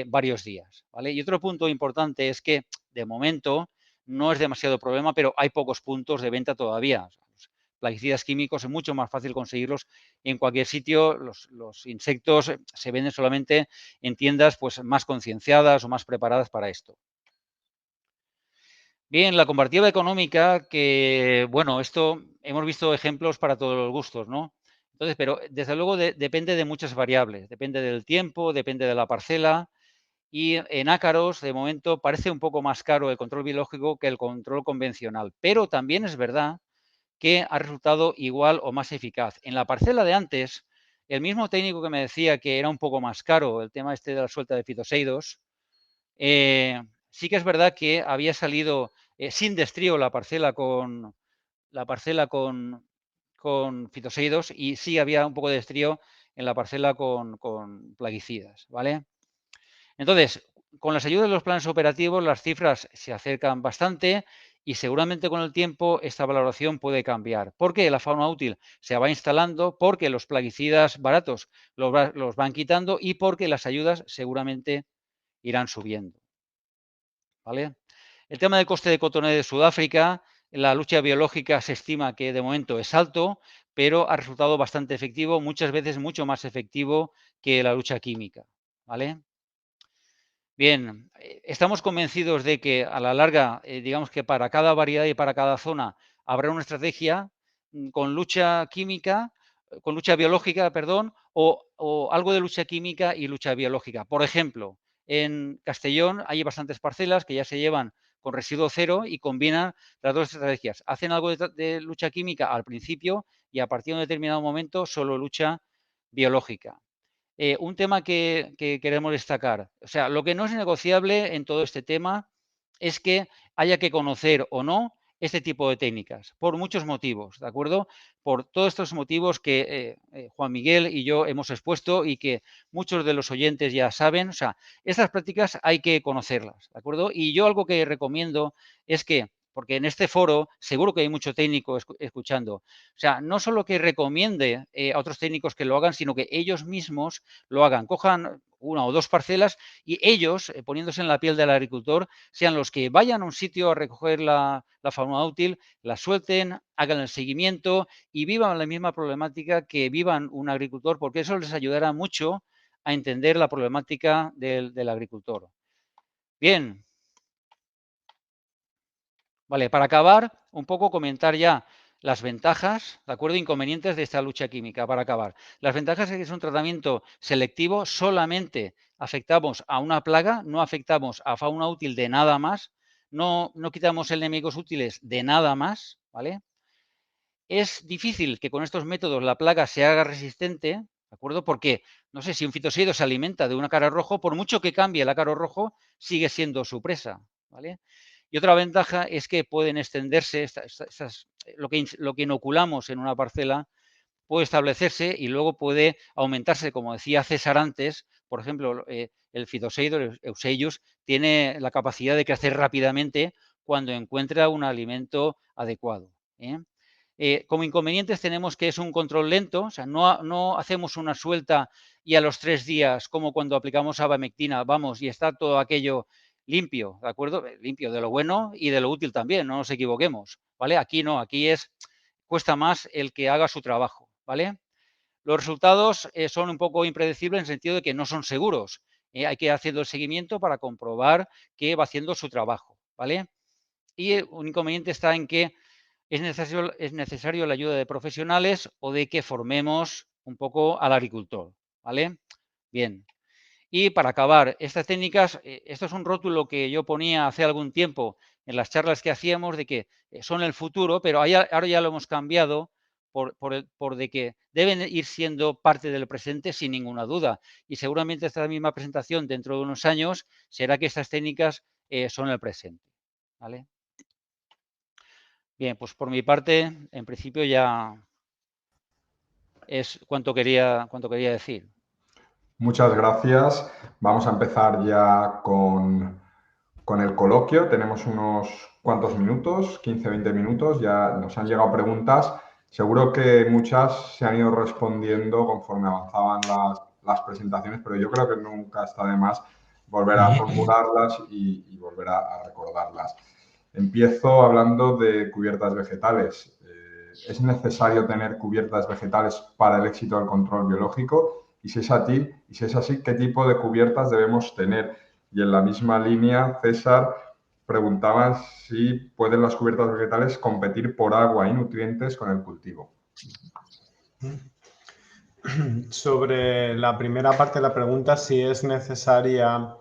varios días, ¿vale? Y otro punto importante es que, de momento, no es demasiado problema, pero hay pocos puntos de venta todavía. Los plaguicidas químicos es mucho más fácil conseguirlos en cualquier sitio. Los insectos se venden solamente en tiendas pues, más concienciadas o más preparadas para esto. Bien, la comparativa económica, que, bueno, esto hemos visto ejemplos para todos los gustos, ¿no? Entonces, pero desde luego depende de muchas variables, depende del tiempo, depende de la parcela, y en ácaros, de momento, parece un poco más caro el control biológico que el control convencional, pero también es verdad que ha resultado igual o más eficaz. En la parcela de antes, el mismo técnico que me decía que era un poco más caro el tema este de la suelta de fitoseidos, sí que es verdad que había salido sin destrío la parcela con fitoseidos, y sí había un poco de destrío en la parcela con plaguicidas, ¿vale? Entonces, con las ayudas de los planes operativos, las cifras se acercan bastante y seguramente con el tiempo esta valoración puede cambiar, porque la fauna útil se va instalando, porque los plaguicidas baratos los van quitando y porque las ayudas seguramente irán subiendo, ¿vale? El tema del coste de cotonete de Sudáfrica, la lucha biológica se estima que de momento es alto, pero ha resultado bastante efectivo, muchas veces mucho más efectivo que la lucha química, ¿vale? Bien, estamos convencidos de que a la larga, digamos que para cada variedad y para cada zona habrá una estrategia con lucha química con lucha biológica, perdón, o algo de lucha química y lucha biológica. Por ejemplo, en Castellón hay bastantes parcelas que ya se llevan con residuo cero y combinan las dos estrategias. Hacen algo de lucha química al principio y a partir de un determinado momento solo lucha biológica. Un tema que queremos destacar, o sea, lo que no es negociable en todo este tema es que haya que conocer o no este tipo de técnicas, por muchos motivos, ¿de acuerdo? Por todos estos motivos que Juan Miguel y yo hemos expuesto y que muchos de los oyentes ya saben, o sea, estas prácticas hay que conocerlas, ¿de acuerdo? Y yo algo que recomiendo es que, porque en este foro seguro que hay mucho técnico escuchando, o sea, no solo que recomiende a otros técnicos que lo hagan, sino que ellos mismos lo hagan, cojan una o dos parcelas y ellos, poniéndose en la piel del agricultor, sean los que vayan a un sitio a recoger la fauna útil, la suelten, hagan el seguimiento y vivan la misma problemática que vivan un agricultor, porque eso les ayudará mucho a entender la problemática del agricultor. Bien. Vale, para acabar, un poco comentar ya las ventajas, ¿de acuerdo? Inconvenientes de esta lucha química, para acabar. Las ventajas es que es un tratamiento selectivo, solamente afectamos a una plaga, no afectamos a fauna útil de nada más, no quitamos enemigos útiles de nada más, ¿vale? Es difícil que con estos métodos la plaga se haga resistente, ¿de acuerdo? Porque, no sé, si un fitoseido se alimenta de un ácaro rojo, por mucho que cambie el ácaro rojo, sigue siendo su presa, ¿vale? Y otra ventaja es que pueden extenderse, lo que inoculamos en una parcela puede establecerse y luego puede aumentarse, como decía César antes, por ejemplo, el fitoseido, el Euseius, tiene la capacidad de crecer rápidamente cuando encuentra un alimento adecuado, ¿eh? Como inconvenientes tenemos que es un control lento, o sea, no hacemos una suelta y a los 3 días, como cuando aplicamos abamectina, vamos y está todo aquello limpio, ¿de acuerdo? Limpio de lo bueno y de lo útil también, no nos equivoquemos, ¿vale? Aquí no, aquí cuesta más el que haga su trabajo, ¿vale? Los resultados son un poco impredecibles en el sentido de que no son seguros. Hay que ir haciendo el seguimiento para comprobar que va haciendo su trabajo, ¿vale? Y un inconveniente está en que es necesario la ayuda de profesionales o de que formemos un poco al agricultor, ¿vale? Bien. Y para acabar, estas técnicas, esto es un rótulo que yo ponía hace algún tiempo en las charlas que hacíamos de que son el futuro, pero ahora ya lo hemos cambiado por de que deben ir siendo parte del presente sin ninguna duda. Y seguramente esta misma presentación dentro de unos años será que estas técnicas son el presente, ¿vale? Bien, pues por mi parte, en principio ya es cuanto quería decir. Muchas gracias. Vamos a empezar ya con el coloquio. Tenemos unos cuantos minutos, 15-20 minutos. Ya nos han llegado preguntas. Seguro que muchas se han ido respondiendo conforme avanzaban las presentaciones, pero yo creo que nunca está de más volver a formularlas y volver a recordarlas. Empiezo hablando de cubiertas vegetales. ¿Es necesario tener cubiertas vegetales para el éxito del control biológico? Y si es así, ¿qué tipo de cubiertas debemos tener? Y en la misma línea, César preguntaba si pueden las cubiertas vegetales competir por agua y nutrientes con el cultivo. Sobre la primera parte de la pregunta, si es necesaria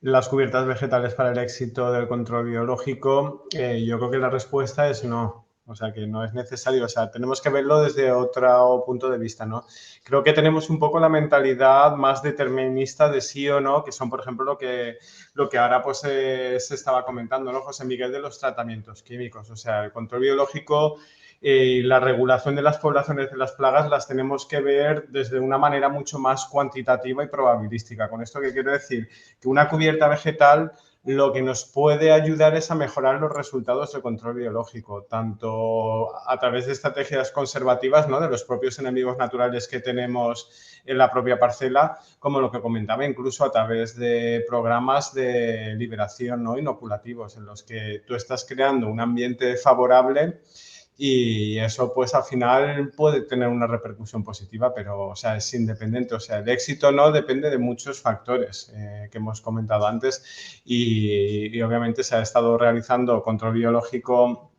las cubiertas vegetales para el éxito del control biológico, yo creo que la respuesta es no. O sea, que no es necesario. O sea, tenemos que verlo desde otro punto de vista, ¿no? Creo que tenemos un poco la mentalidad más determinista de sí o no, que son, por ejemplo, lo que ahora pues se estaba comentando, ¿no, José Miguel, de los tratamientos químicos? O sea, el control biológico y la regulación de las poblaciones de las plagas las tenemos que ver desde una manera mucho más cuantitativa y probabilística. ¿Con esto qué quiero decir? Que una cubierta vegetal lo que nos puede ayudar es a mejorar los resultados del control biológico, tanto a través de estrategias conservativas, ¿no?, de los propios enemigos naturales que tenemos en la propia parcela, como lo que comentaba, incluso a través de programas de liberación, ¿no?, inoculativos, en los que tú estás creando un ambiente favorable y eso, pues, al final puede tener una repercusión positiva, pero, o sea, es independiente. O sea, el éxito no depende de muchos factores que hemos comentado antes y obviamente se ha estado realizando control biológico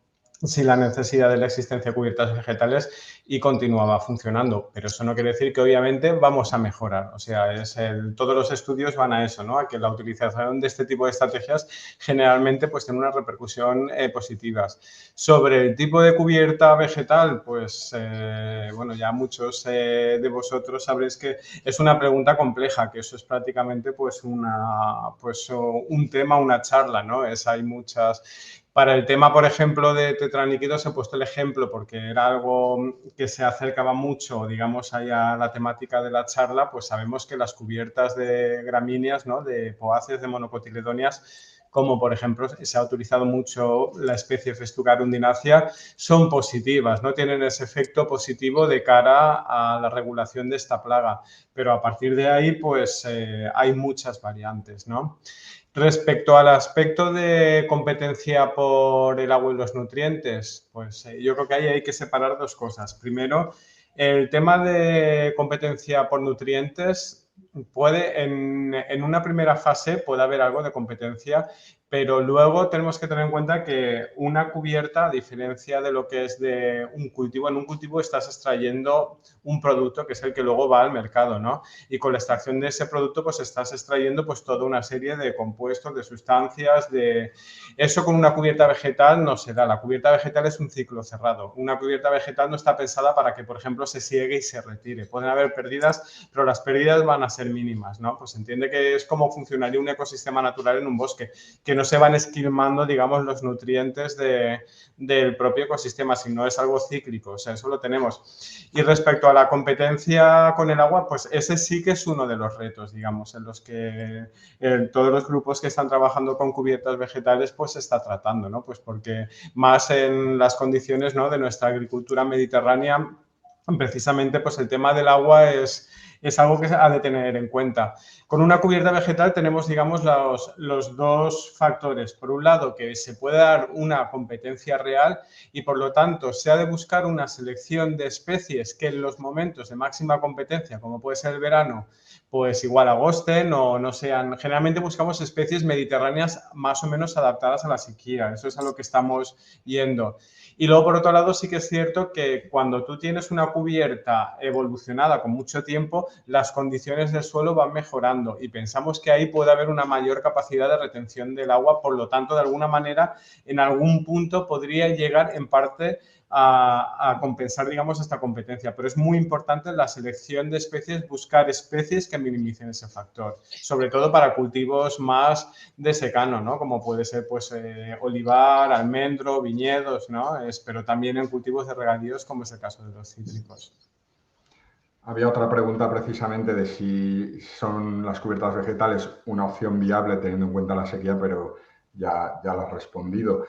sin la necesidad de la existencia de cubiertas vegetales y continuaba funcionando. Pero eso no quiere decir que obviamente vamos a mejorar. O sea, todos los estudios van a eso, ¿no? A que la utilización de este tipo de estrategias generalmente pues tiene una repercusión positivas. Sobre el tipo de cubierta vegetal, pues bueno, ya muchos de vosotros sabréis que es una pregunta compleja, que eso es prácticamente pues un tema, una charla, ¿no? Hay muchas... Para el tema, por ejemplo, de tetraníquidos he puesto el ejemplo porque era algo que se acercaba mucho, digamos, ahí a la temática de la charla, pues sabemos que las cubiertas de gramíneas, ¿no? De poáceas, de monocotiledonias, como por ejemplo se ha utilizado mucho la especie Festuca arundinacea, son positivas, ¿no? Tienen ese efecto positivo de cara a la regulación de esta plaga, pero a partir de ahí pues hay muchas variantes, ¿no? Respecto al aspecto de competencia por el agua y los nutrientes, pues yo creo que ahí hay que separar dos cosas. Primero, el tema de competencia por nutrientes puede, en una primera fase puede haber algo de competencia, pero luego tenemos que tener en cuenta que una cubierta, a diferencia de lo que es de un cultivo, en un cultivo estás extrayendo un producto que es el que luego va al mercado, ¿no? Y con la extracción de ese producto pues estás extrayendo pues toda una serie de compuestos, de sustancias, de... Eso con una cubierta vegetal no se da. La cubierta vegetal es un ciclo cerrado. Una cubierta vegetal no está pensada para que, por ejemplo, se siegue y se retire. Pueden haber pérdidas, pero las pérdidas van a ser mínimas, ¿no? Pues entiende que es como funcionaría un ecosistema natural en un bosque, que no se van esquilmando, digamos, los nutrientes del propio ecosistema, sino es algo cíclico, o sea, eso lo tenemos. Y respecto a la competencia con el agua, pues ese sí que es uno de los retos, digamos, en los que todos los grupos que están trabajando con cubiertas vegetales, pues se está tratando, ¿no? Pues porque más en las condiciones, ¿no?, de nuestra agricultura mediterránea, precisamente, pues el tema del agua es algo que se ha de tener en cuenta. Con una cubierta vegetal tenemos, digamos, los dos factores. Por un lado, que se puede dar una competencia real y, por lo tanto, se ha de buscar una selección de especies que en los momentos de máxima competencia, como puede ser el verano, pues igual agosten o no sean... Generalmente buscamos especies mediterráneas más o menos adaptadas a la sequía. Eso es a lo que estamos yendo. Y luego, por otro lado, sí que es cierto que cuando tú tienes una cubierta evolucionada con mucho tiempo, las condiciones del suelo van mejorando y pensamos que ahí puede haber una mayor capacidad de retención del agua, por lo tanto, de alguna manera, en algún punto podría llegar en parte a compensar, digamos, esta competencia. Pero es muy importante la selección de especies, buscar especies que minimicen ese factor, sobre todo para cultivos más de secano, ¿no? Como puede ser, pues, olivar, almendro, viñedos, ¿no? Pero también en cultivos de regadíos, como es el caso de los cítricos. Había otra pregunta precisamente de si son las cubiertas vegetales una opción viable teniendo en cuenta la sequía, pero ya la has respondido.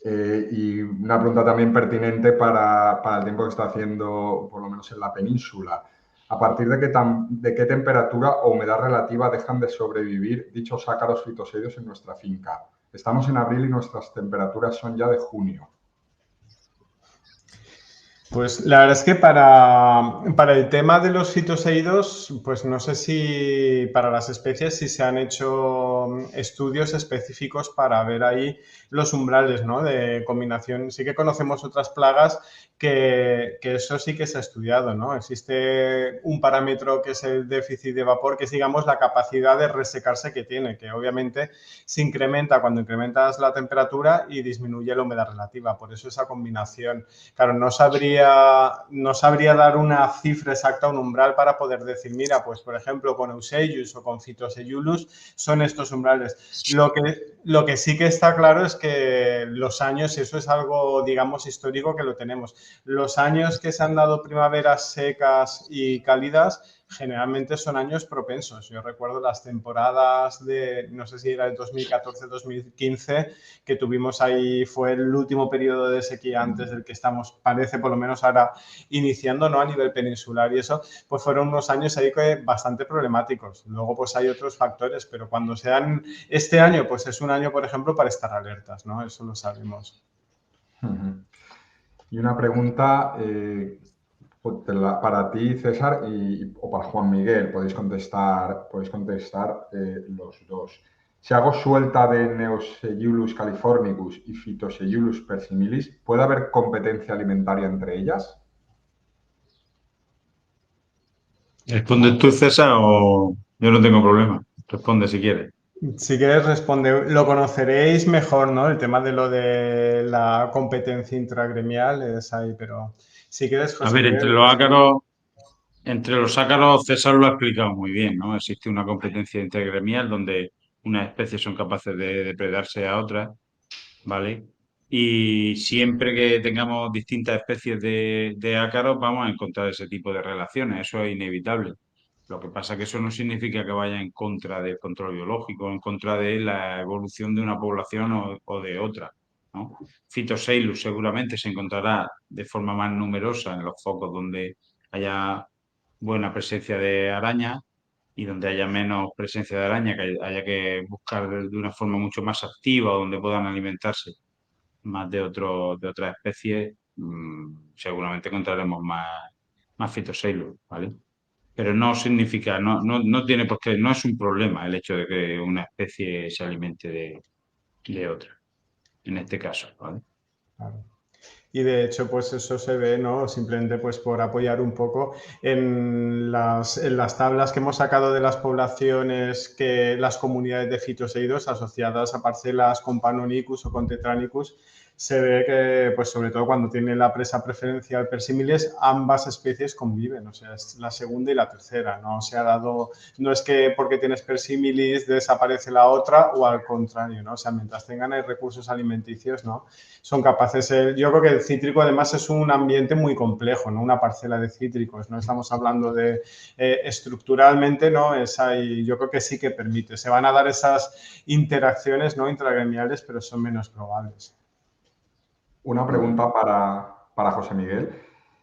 Y una pregunta también pertinente para el tiempo que está haciendo, por lo menos en la península. ¿A partir de qué temperatura o humedad relativa dejan de sobrevivir dichos ácaros fitoseidos en nuestra finca? Estamos en abril y nuestras temperaturas son ya de junio. Pues la verdad es que para el tema de los fitoseidos, pues no sé si para las especies si se han hecho estudios específicos para ver ahí los umbrales, ¿no?, de combinación. Sí que conocemos otras plagas que eso sí que se ha estudiado, ¿no? Existe un parámetro que es el déficit de vapor, que es, digamos, la capacidad de resecarse que tiene, que obviamente se incrementa cuando incrementas la temperatura y disminuye la humedad relativa. Por eso esa combinación. Claro, no sabría dar una cifra exacta, un umbral para poder decir, mira, pues por ejemplo con Euseius o con Phytoseiulus son estos umbrales. Lo que sí que está claro es que los años, eso es algo, digamos, histórico que lo tenemos. Los años que se han dado primaveras secas y cálidas generalmente son años propensos. Yo recuerdo las temporadas de, no sé si era el 2014-2015, que tuvimos ahí, fue el último periodo de sequía antes del que estamos, parece por lo menos ahora, iniciando, ¿no?, a nivel peninsular, y eso, pues fueron unos años ahí bastante problemáticos. Luego, pues hay otros factores, pero cuando sean este año, pues es un año, por ejemplo, para estar alertas, ¿no? Eso lo sabemos. Y una pregunta para ti, César, o para Juan Miguel, podéis contestar los dos. Si hago suelta de Neoseiulus californicus y Phytoseiulus persimilis, ¿puede haber competencia alimentaria entre ellas? ¿Respondes tú, César, o yo no tengo problema? Responde si quieres. Si quieres responder, lo conoceréis mejor, ¿no? El tema de lo de la competencia intragremial es ahí, pero si quieres, A José ver, Miguel. entre los ácaros, César lo ha explicado muy bien, ¿no? Existe una competencia intergremial donde unas especies son capaces de depredarse a otras, ¿vale? Y siempre que tengamos distintas especies de ácaros, vamos a encontrar ese tipo de relaciones, eso es inevitable. Lo que pasa es que eso no significa que vaya en contra del control biológico, en contra de la evolución de una población o de otra, ¿no? Phytoceylus seguramente se encontrará de forma más numerosa en los focos donde haya buena presencia de araña y donde haya menos presencia de araña, que haya que buscar de una forma mucho más activa, donde puedan alimentarse más de otras especies, seguramente encontraremos más Phytoceylus, ¿vale? Pero no significa, no tiene por qué, no es un problema el hecho de que una especie se alimente de otra, en este caso, ¿vale? Claro. Y de hecho, pues eso se ve, ¿no? Simplemente pues por apoyar un poco en las tablas que hemos sacado de las poblaciones, las comunidades de fitoseidos asociadas a parcelas con Panonicus o con Tetranicus, se ve que, pues sobre todo cuando tiene la presa preferencial persimilis, ambas especies conviven, o sea, es la segunda y la tercera, no se ha dado, no es que porque tienes persimilis desaparece la otra o al contrario, ¿no? O sea, mientras tengan recursos alimenticios, ¿no? Son capaces, yo creo que el cítrico además es un ambiente muy complejo, ¿no? Una parcela de cítricos, no estamos hablando de estructuralmente, ¿no? Yo creo que sí que permite, se van a dar esas interacciones, ¿no? Intragremiales, pero son menos probables. Una pregunta para José Miguel.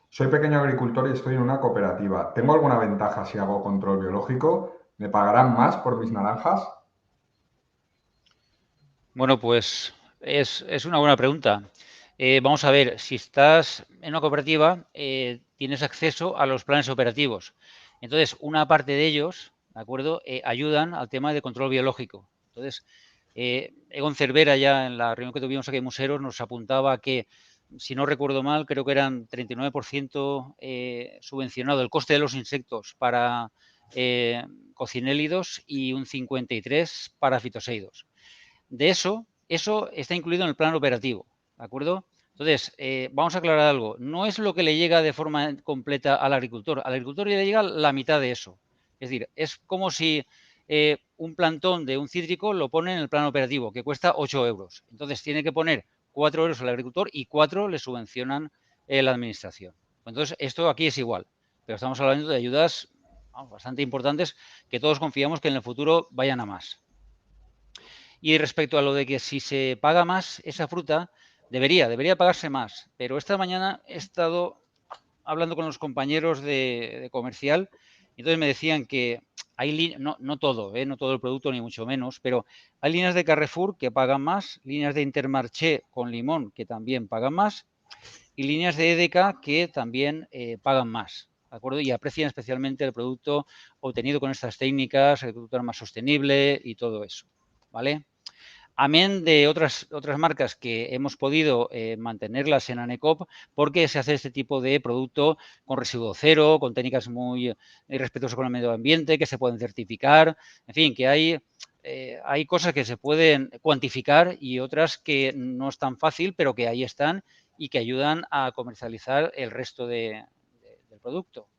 Soy pequeño agricultor y estoy en una cooperativa. ¿Tengo alguna ventaja si hago control biológico? ¿Me pagarán más por mis naranjas? Bueno, pues es una buena pregunta. Vamos a ver, si estás en una cooperativa, tienes acceso a los planes operativos. Entonces, una parte de ellos, ¿de acuerdo?, ayudan al tema de control biológico. Entonces, Egon Cervera, ya en la reunión que tuvimos aquí en Museros, nos apuntaba que, si no recuerdo mal, creo que eran 39% subvencionado el coste de los insectos para cocinélidos y un 53% para fitoseidos. De eso está incluido en el plan operativo, ¿de acuerdo? Entonces, vamos a aclarar algo. No es lo que le llega de forma completa al agricultor. Al agricultor le llega la mitad de eso. Es decir, es como si un plantón de un cítrico lo pone en el plan operativo, que cuesta 8 euros. Entonces, tiene que poner 4 euros al agricultor y 4 le subvencionan la administración. Entonces, esto aquí es igual. Pero estamos hablando de ayudas bastante importantes que todos confiamos que en el futuro vayan a más. Y respecto a lo de que si se paga más esa fruta, debería pagarse más. Pero esta mañana he estado hablando con los compañeros de comercial y entonces me decían que hay no todo, no todo el producto ni mucho menos, pero hay líneas de Carrefour que pagan más, líneas de Intermarché con limón que también pagan más y líneas de Edeka que también pagan más, ¿de acuerdo? Y aprecian especialmente el producto obtenido con estas técnicas, el producto más sostenible y todo eso, ¿vale? Amén de otras marcas que hemos podido mantenerlas en ANECOP porque se hace este tipo de producto con residuo cero, con técnicas muy respetuosas con el medio ambiente, que se pueden certificar, en fin, que hay cosas que se pueden cuantificar y otras que no es tan fácil, pero que ahí están y que ayudan a comercializar el resto del producto.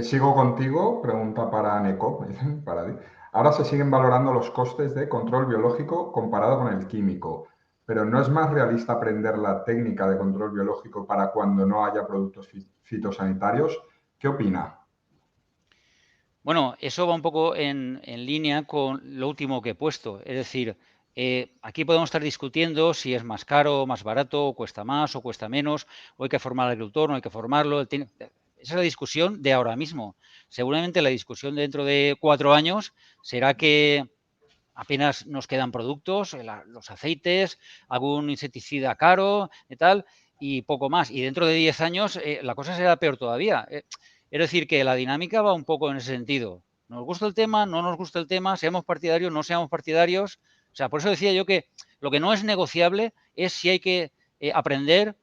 Sigo contigo, pregunta para Anecop, para ti. Ahora se siguen valorando los costes de control biológico comparado con el químico, pero ¿no es más realista aprender la técnica de control biológico para cuando no haya productos fitosanitarios? ¿Qué opina? Bueno, eso va un poco en línea con lo último que he puesto. Es decir, aquí podemos estar discutiendo si es más caro o más barato, o cuesta más o cuesta menos, o hay que formar al agricultor, no hay que formarlo. Esa es la discusión de ahora mismo. Seguramente la discusión dentro de 4 años será que apenas nos quedan productos, los aceites, algún insecticida caro y tal, y poco más. Y dentro de 10 años la cosa será peor todavía. Es decir, que la dinámica va un poco en ese sentido. ¿Nos gusta el tema? ¿No nos gusta el tema? ¿Seamos partidarios? ¿No seamos partidarios? O sea, por eso decía yo que lo que no es negociable es si hay que aprender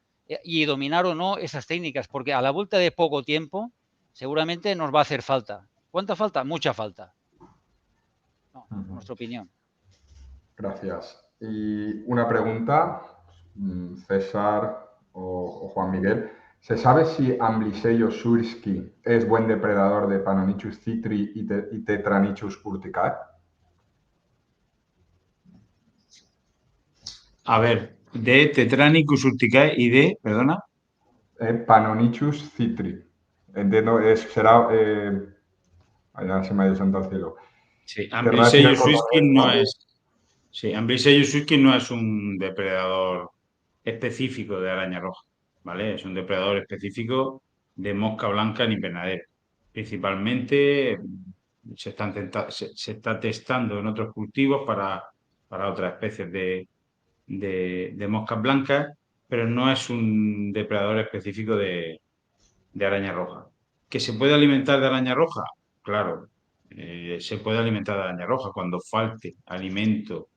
y dominar o no esas técnicas, porque a la vuelta de poco tiempo seguramente nos va a hacer falta. ¿Cuánta falta? Mucha falta. No, nuestra opinión. Gracias. Y una pregunta, César o Juan Miguel. ¿Se sabe si Amblyseio surski es buen depredador de Panonicus citri y Tetranychus urticae? A ver, de Tetranychus urticae y de, perdona. Panonicus citri. Entiendo, será... allá se me ha ido santo al cielo. Sí, Querrá decir el Amblyseus susskiz cotonés, no ¿no? es. Sí, Amblyseus susskiz no es un depredador específico de araña roja, ¿vale? Es un depredador específico de mosca blanca en invernadero. Principalmente se está testando en otros cultivos para otras especies de moscas blancas, pero no es un depredador específico de araña roja. ¿Que se puede alimentar de araña roja? Claro, se puede alimentar de araña roja cuando falte alimento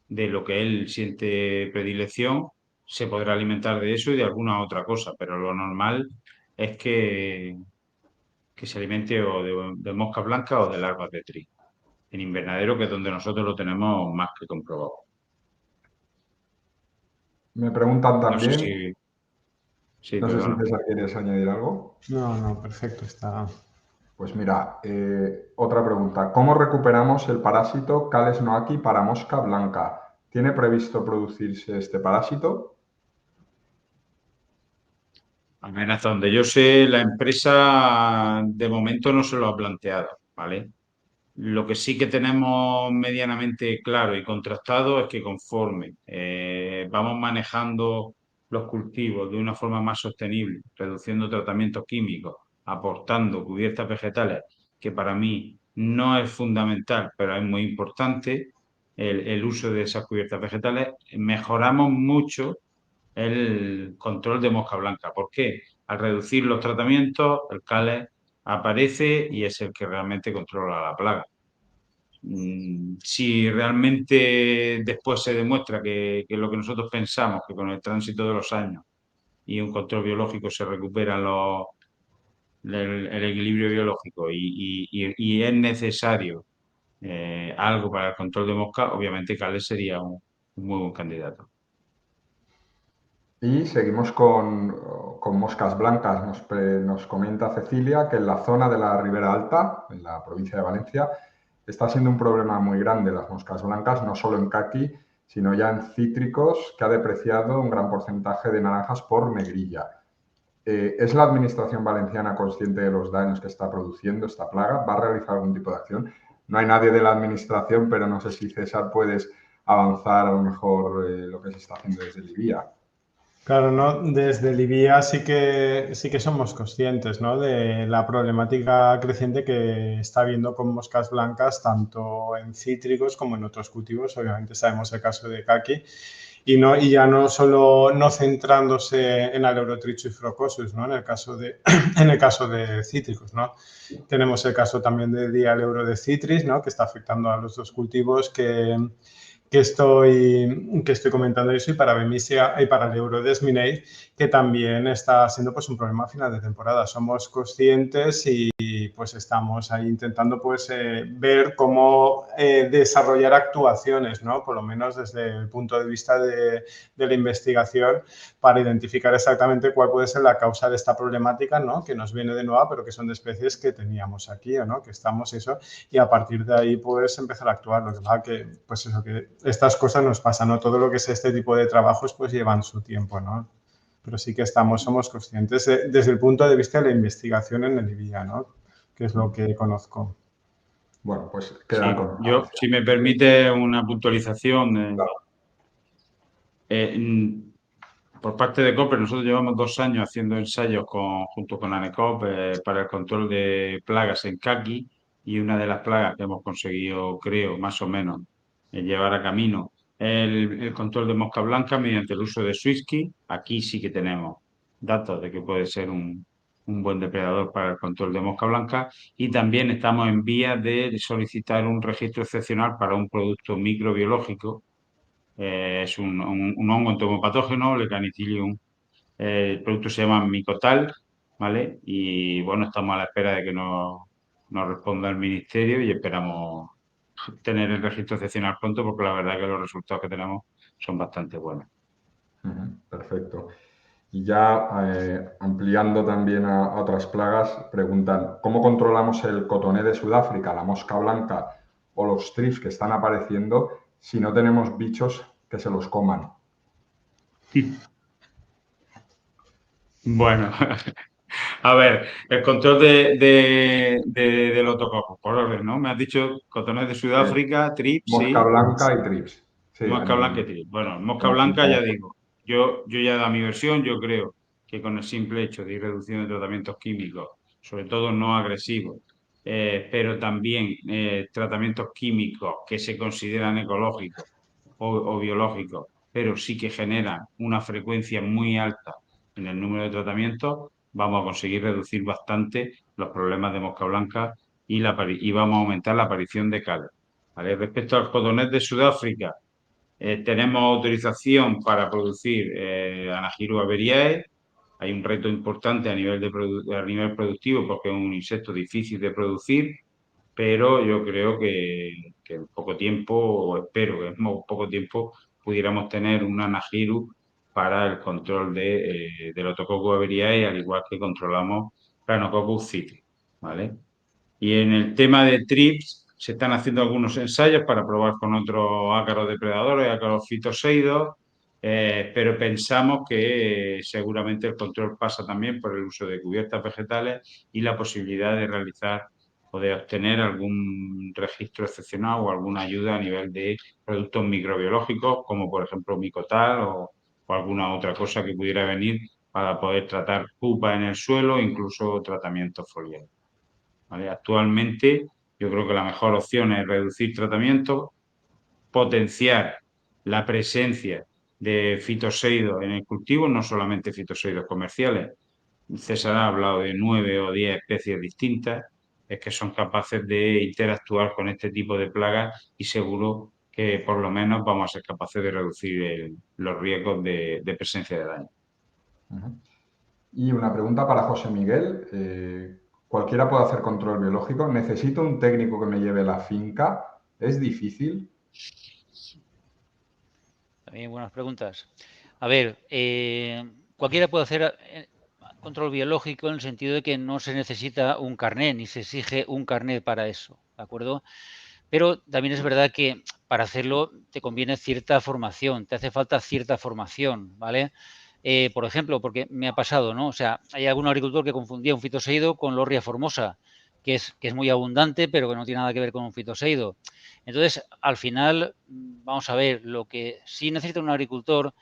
de lo que él siente predilección, se podrá alimentar de eso y de alguna otra cosa, pero lo normal es que se alimente o de moscas blancas o de larvas de trigo, en invernadero, que es donde nosotros lo tenemos más que comprobado. Me preguntan No sé también, si... Sí, no sé si perdona. César quieres añadir algo. No, perfecto, está. Pues mira, otra pregunta. ¿Cómo recuperamos el parásito Cales noachi para mosca blanca? ¿Tiene previsto producirse este parásito? Al menos hasta donde yo sé, la empresa de momento no se lo ha planteado, ¿vale? Lo que sí que tenemos medianamente claro y contrastado es que conforme vamos manejando los cultivos de una forma más sostenible, reduciendo tratamientos químicos, aportando cubiertas vegetales, que para mí no es fundamental, pero es muy importante el uso de esas cubiertas vegetales, mejoramos mucho el control de mosca blanca. ¿Por qué? Al reducir los tratamientos, el CALES aparece y es el que realmente controla la plaga. Si realmente después se demuestra que lo que nosotros pensamos, que con el tránsito de los años y un control biológico se recupera el equilibrio biológico y es necesario algo para el control de mosca, obviamente CALES sería un muy buen candidato. Y seguimos con moscas blancas. Nos comenta Cecilia que en la zona de la Ribera Alta, en la provincia de Valencia, está siendo un problema muy grande las moscas blancas, no solo en caqui, sino ya en cítricos, que ha depreciado un gran porcentaje de naranjas por negrilla. ¿Es la Administración valenciana consciente de los daños que está produciendo esta plaga? ¿Va a realizar algún tipo de acción? No hay nadie de la Administración, pero no sé si, César, puedes avanzar a lo mejor lo que se está haciendo desde Libia. Claro, ¿no? Desde Libia sí que somos conscientes, ¿no? De la problemática creciente que está habiendo con moscas blancas, tanto en cítricos como en otros cultivos. Obviamente sabemos el caso de caqui y ya no solo no centrándose en Aleurotrichus frondosus, ¿no? En el caso de cítricos, ¿no? Tenemos el caso también de Dialeuro de citris, ¿no? Que está afectando a los dos cultivos que estoy comentando eso, y para Bemisia y para el Eurodesminate, que también está siendo pues un problema a final de temporada. Somos conscientes y pues estamos ahí intentando pues ver cómo desarrollar actuaciones, ¿no? Por lo menos desde el punto de vista de la investigación, para identificar exactamente cuál puede ser la causa de esta problemática, ¿no? Que nos viene de nueva, pero que son de especies que teníamos aquí, ¿no? Que estamos eso, y a partir de ahí pues empezar a actuar. Lo que pasa que, pues eso, que estas cosas nos pasan, ¿no? Todo lo que es este tipo de trabajos pues llevan su tiempo, ¿no? Pero sí que somos conscientes desde el punto de vista de la investigación en el IBIA, ¿no? Que es lo que conozco. Bueno, pues quedan Sí, con yo, si me permite una puntualización, Claro. por parte de COPE, nosotros llevamos 2 años haciendo ensayos junto con ANECOP para el control de plagas en caqui, y una de las plagas que hemos conseguido, creo, más o menos, llevar a camino el control de mosca blanca mediante el uso de Swizzkey. Aquí sí que tenemos datos de que puede ser un buen depredador para el control de mosca blanca, y también estamos en vías de solicitar un registro excepcional para un producto microbiológico. Es un hongo entomopatógeno, Lecanicilium. El producto se llama Micotal, ¿vale? Y bueno, estamos a la espera de que nos responda el Ministerio y esperamos tener el registro excepcional pronto porque la verdad que los resultados que tenemos son bastante buenos. Perfecto. Y ya ampliando también a otras plagas, preguntan, ¿cómo controlamos el cotoné de Sudáfrica, la mosca blanca o los trips que están apareciendo si no tenemos bichos que se los coman? Bueno, a ver, el control de los tocopos, por orden, ¿no? Me has dicho cotones de Sudáfrica, trips, Mosca sí. blanca y trips. Sí, Mosca blanca y trips. Bueno, mosca en blanca ya campo. digo, yo ya he dado mi versión, yo creo que con el simple hecho de ir reduciendo tratamientos químicos, sobre todo no agresivos, pero también tratamientos químicos que se consideran ecológicos o biológicos, pero sí que generan una frecuencia muy alta en el número de tratamientos, vamos a conseguir reducir bastante los problemas de mosca blanca y vamos a aumentar la aparición de cales. ¿Vale? Respecto al cotonés de Sudáfrica, tenemos autorización para producir Anagyru averiae. Hay un reto importante a nivel, a nivel productivo porque es un insecto difícil de producir, pero yo creo que en poco tiempo, o espero que en poco tiempo, pudiéramos tener un Anagyru para el control del Otococcus averiae, al igual que controlamos Planococcus citri, ¿vale? Y en el tema de TRIPS se están haciendo algunos ensayos para probar con otros ácaros depredadores, ácaros fitoseidos, pero pensamos que seguramente el control pasa también por el uso de cubiertas vegetales y la posibilidad de realizar o de obtener algún registro excepcional o alguna ayuda a nivel de productos microbiológicos, como por ejemplo micotal o alguna otra cosa que pudiera venir para poder tratar pupa en el suelo, incluso tratamientos foliares. ¿Vale? Actualmente yo creo que la mejor opción es reducir tratamientos, potenciar la presencia de fitoseidos en el cultivo, no solamente fitoseidos comerciales. César ha hablado de 9 o 10 especies distintas, es que son capaces de interactuar con este tipo de plagas y seguro que por lo menos vamos a ser capaces de reducir los riesgos de presencia de daño. Y una pregunta para José Miguel. ¿Cualquiera puede hacer control biológico? ¿Necesito un técnico que me lleve la finca? ¿Es difícil? También buenas preguntas. A ver, cualquiera puede hacer control biológico en el sentido de que no se necesita un carnet, ni se exige un carnet para eso, ¿de acuerdo? Pero también es verdad que para hacerlo te conviene cierta formación, te hace falta cierta formación, ¿vale? Por ejemplo, porque me ha pasado, ¿no? O sea, hay algún agricultor que confundía un fitoseido con Lorria formosa, que es muy abundante, pero que no tiene nada que ver con un fitoseido. Entonces, al final, vamos a ver, lo que sí necesita un agricultor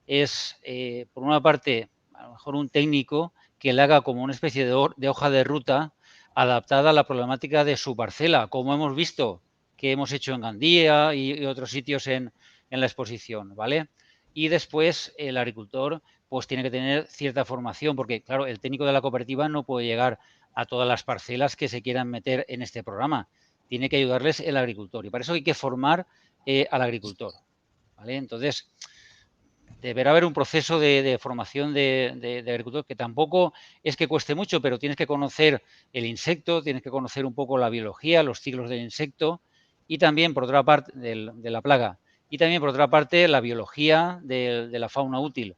es, por una parte, a lo mejor un técnico que le haga como una especie de hoja de ruta adaptada a la problemática de su parcela, como hemos visto que hemos hecho en Gandía y otros sitios en la exposición, ¿vale? Y después el agricultor pues tiene que tener cierta formación, porque claro, el técnico de la cooperativa no puede llegar a todas las parcelas que se quieran meter en este programa. Tiene que ayudarles el agricultor y para eso hay que formar al agricultor, ¿vale? Entonces, deberá haber un proceso de formación de agricultor que tampoco es que cueste mucho, pero tienes que conocer el insecto, tienes que conocer un poco la biología, los ciclos del insecto y también, por otra parte, de la plaga. Y también, por otra parte, la biología de la fauna útil.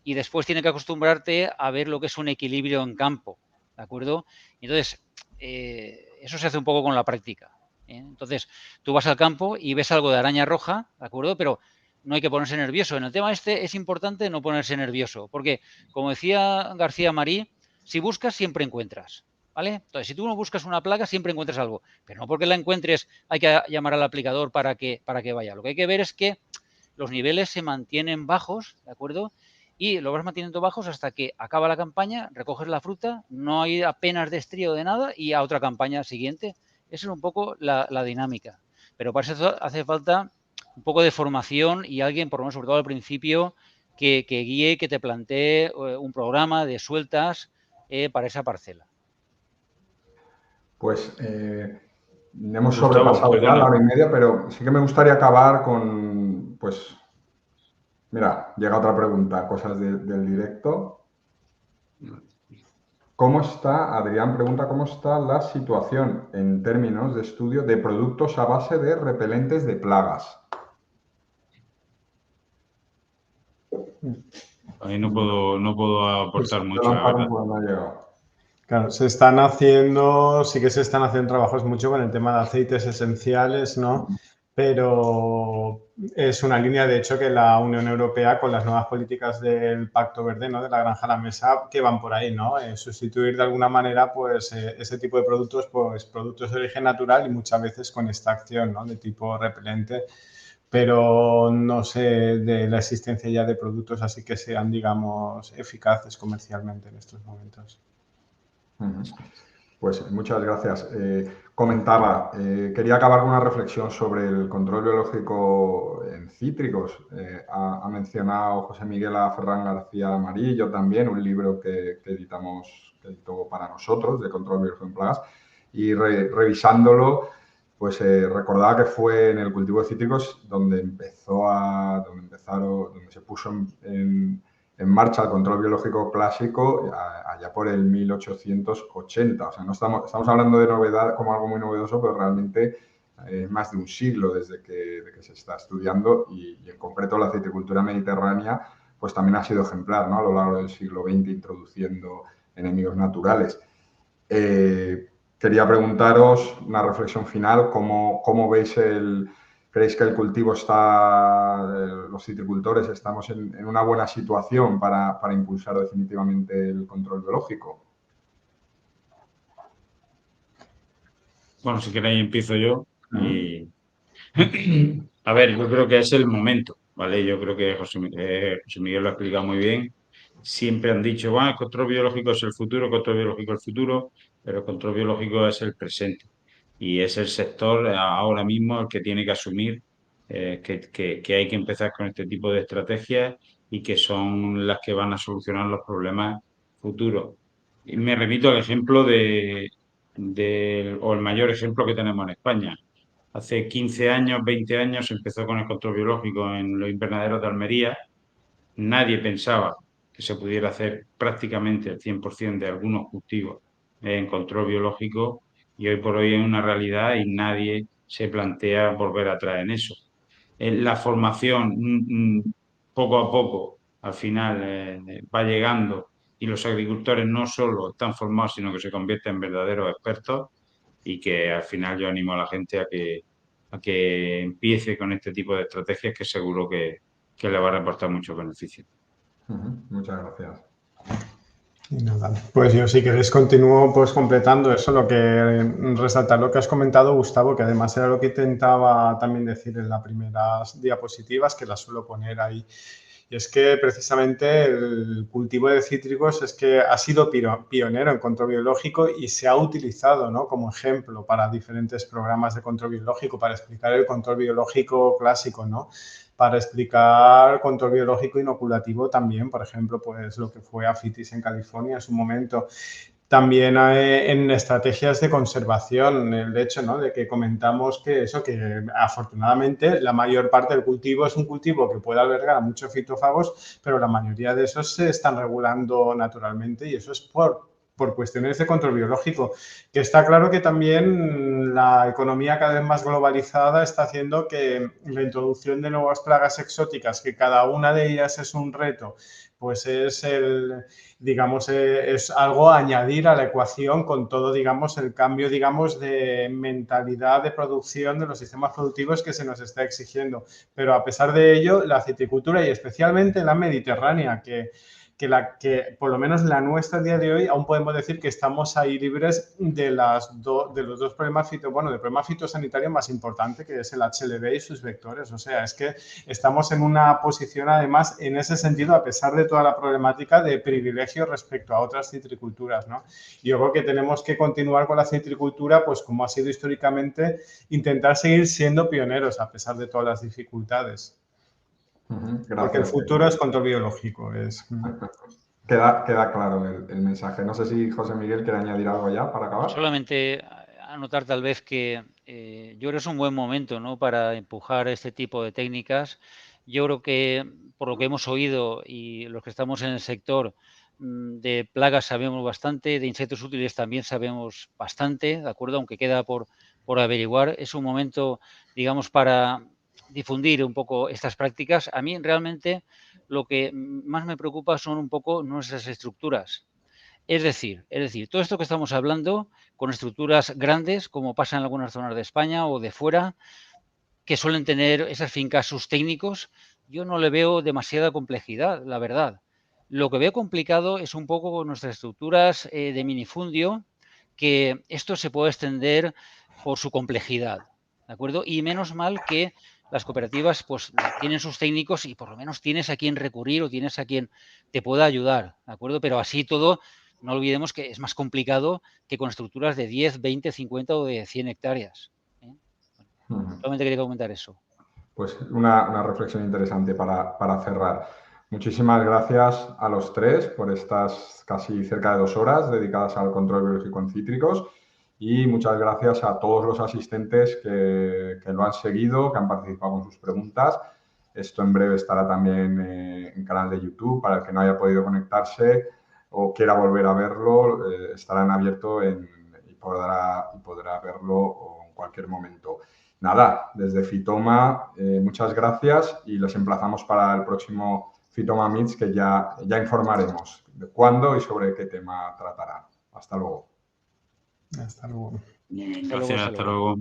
Y después tienes que acostumbrarte a ver lo que es un equilibrio en campo, ¿de acuerdo? Entonces, eso se hace un poco con la práctica. Entonces, tú vas al campo y ves algo de araña roja, ¿de acuerdo? Pero no hay que ponerse nervioso. En el tema este es importante no ponerse nervioso, porque, como decía García Marí, si buscas, siempre encuentras, ¿vale? Entonces, si tú no buscas una plaga, siempre encuentras algo. Pero no porque la encuentres hay que llamar al aplicador para que vaya. Lo que hay que ver es que los niveles se mantienen bajos, ¿de acuerdo? Y lo vas manteniendo bajos hasta que acaba la campaña, recoges la fruta, no hay apenas destrío de nada y a otra campaña siguiente. Esa es un poco la dinámica. Pero para eso hace falta un poco de formación y alguien, por lo menos sobre todo al principio, que guíe, que te plantee un programa de sueltas para esa parcela. Pues hemos Gustavo, sobrepasado ya perdona. la hora y media, pero sí que me gustaría acabar con, pues, mira, llega otra pregunta, cosas del directo. Adrián pregunta, ¿cómo está la situación en términos de estudio de productos a base de repelentes de plagas? Ahí no puedo aportar mucho, la verdad. No ha llegado. Claro, sí que se están haciendo trabajos mucho con el tema de aceites esenciales, ¿no? Pero es una línea, de hecho, que la Unión Europea, con las nuevas políticas del Pacto Verde, ¿no? De la granja a la mesa, que van por ahí, ¿no? Sustituir de alguna manera, pues, ese tipo de productos, pues, productos de origen natural y muchas veces con extracción, ¿no? De tipo repelente, pero no sé de la existencia ya de productos así que sean, digamos, eficaces comercialmente en estos momentos. Pues muchas gracias. Quería acabar con una reflexión sobre el control biológico en cítricos. Ha mencionado José Miguel a Ferran García Amarillo también, un libro que editó para nosotros, de control biológico en plagas, y revisándolo, pues recordaba que fue en el cultivo de cítricos donde se puso en marcha el control biológico clásico allá por el 1880. O sea, no estamos hablando de novedad como algo muy novedoso, pero realmente es más de un siglo desde que se está estudiando y en concreto la aceiticultura mediterránea pues también ha sido ejemplar, ¿no? A lo largo del siglo XX introduciendo enemigos naturales. Quería preguntaros una reflexión final, ¿cómo veis ¿creéis que el cultivo los citricultores estamos en una buena situación para impulsar definitivamente el control biológico? Bueno, si queréis empiezo yo. A ver, yo creo que es el momento, ¿vale? Yo creo que José Miguel lo ha explicado muy bien. Siempre han dicho, bueno, el control biológico es el futuro, el control biológico es el futuro, pero el control biológico es el presente. Y es el sector ahora mismo el que tiene que asumir que hay que empezar con este tipo de estrategias y que son las que van a solucionar los problemas futuros. Y me remito al ejemplo o el mayor ejemplo que tenemos en España. Hace 15 años, 20 años, se empezó con el control biológico en los invernaderos de Almería. Nadie pensaba que se pudiera hacer prácticamente el 100% de algunos cultivos en control biológico y hoy por hoy es una realidad y nadie se plantea volver atrás en eso. La formación, poco a poco, al final va llegando y los agricultores no solo están formados, sino que se convierten en verdaderos expertos y que al final yo animo a la gente a que empiece con este tipo de estrategias que seguro que le va a reportar muchos beneficios. Muchas gracias. Y nada, pues yo si queréis continúo pues completando eso, resaltar lo que has comentado, Gustavo, que además era lo que intentaba también decir en las primeras diapositivas, que las suelo poner ahí. Y es que precisamente el cultivo de cítricos es que ha sido pionero en control biológico y se ha utilizado, ¿no?, como ejemplo para diferentes programas de control biológico, para explicar el control biológico clásico, ¿no?, para explicar control biológico inoculativo también, por ejemplo, pues lo que fue Afitis en California en su momento. También en estrategias de conservación, el hecho, ¿no?, de que comentamos que afortunadamente la mayor parte del cultivo es un cultivo que puede albergar a muchos fitófagos, pero la mayoría de esos se están regulando naturalmente y eso es por cuestiones de control biológico, que está claro que también la economía cada vez más globalizada está haciendo que la introducción de nuevas plagas exóticas, que cada una de ellas es un reto, pues es algo a añadir a la ecuación con todo, digamos, el cambio, digamos, de mentalidad de producción de los sistemas productivos que se nos está exigiendo. Pero a pesar de ello, la aceiticultura y especialmente la mediterránea, que por lo menos la nuestra a día de hoy, aún podemos decir que estamos ahí libres de los dos problemas del problema fitosanitario más importante, que es el HLB y sus vectores. O sea, es que estamos en una posición, además, en ese sentido, a pesar de toda la problemática, de privilegio respecto a otras citriculturas, ¿no? Y yo creo que tenemos que continuar con la citricultura, pues como ha sido históricamente, intentar seguir siendo pioneros a pesar de todas las dificultades. Gracias. Porque el futuro es control biológico. Queda claro el mensaje. No sé si José Miguel quiere añadir algo ya para acabar. Solamente anotar tal vez que yo creo que es un buen momento, ¿no?, para empujar este tipo de técnicas. Yo creo que por lo que hemos oído y los que estamos en el sector, de plagas sabemos bastante, de insectos útiles también sabemos bastante, ¿de acuerdo? Aunque queda por averiguar. Es un momento, digamos, para difundir un poco estas prácticas. A mí realmente lo que más me preocupa son un poco nuestras estructuras. Es decir, todo esto que estamos hablando con estructuras grandes, como pasa en algunas zonas de España o de fuera, que suelen tener esas fincas sus técnicos, yo no le veo demasiada complejidad, la verdad. Lo que veo complicado es un poco con nuestras estructuras de minifundio, que esto se puede extender por su complejidad, ¿de acuerdo? Y menos mal que las cooperativas pues tienen sus técnicos y por lo menos tienes a quien recurrir o tienes a quien te pueda ayudar, ¿de acuerdo? Pero así todo, no olvidemos que es más complicado que con estructuras de 10, 20, 50 o de 100 hectáreas. Solamente quería comentar eso. Pues una reflexión interesante para cerrar. Muchísimas gracias a los tres por estas casi cerca de 2 horas dedicadas al control biológico en cítricos y muchas gracias a todos los asistentes que lo han seguido, que han participado con sus preguntas. Esto en breve estará también en el canal de YouTube para el que no haya podido conectarse o quiera volver a verlo, estará en abierto y podrá verlo en cualquier momento. Nada, desde Fitoma, muchas gracias y les emplazamos para el próximo Fitoma Meets, que ya informaremos de cuándo y sobre qué tema tratará. Hasta luego. Hasta luego. Gracias, hasta luego.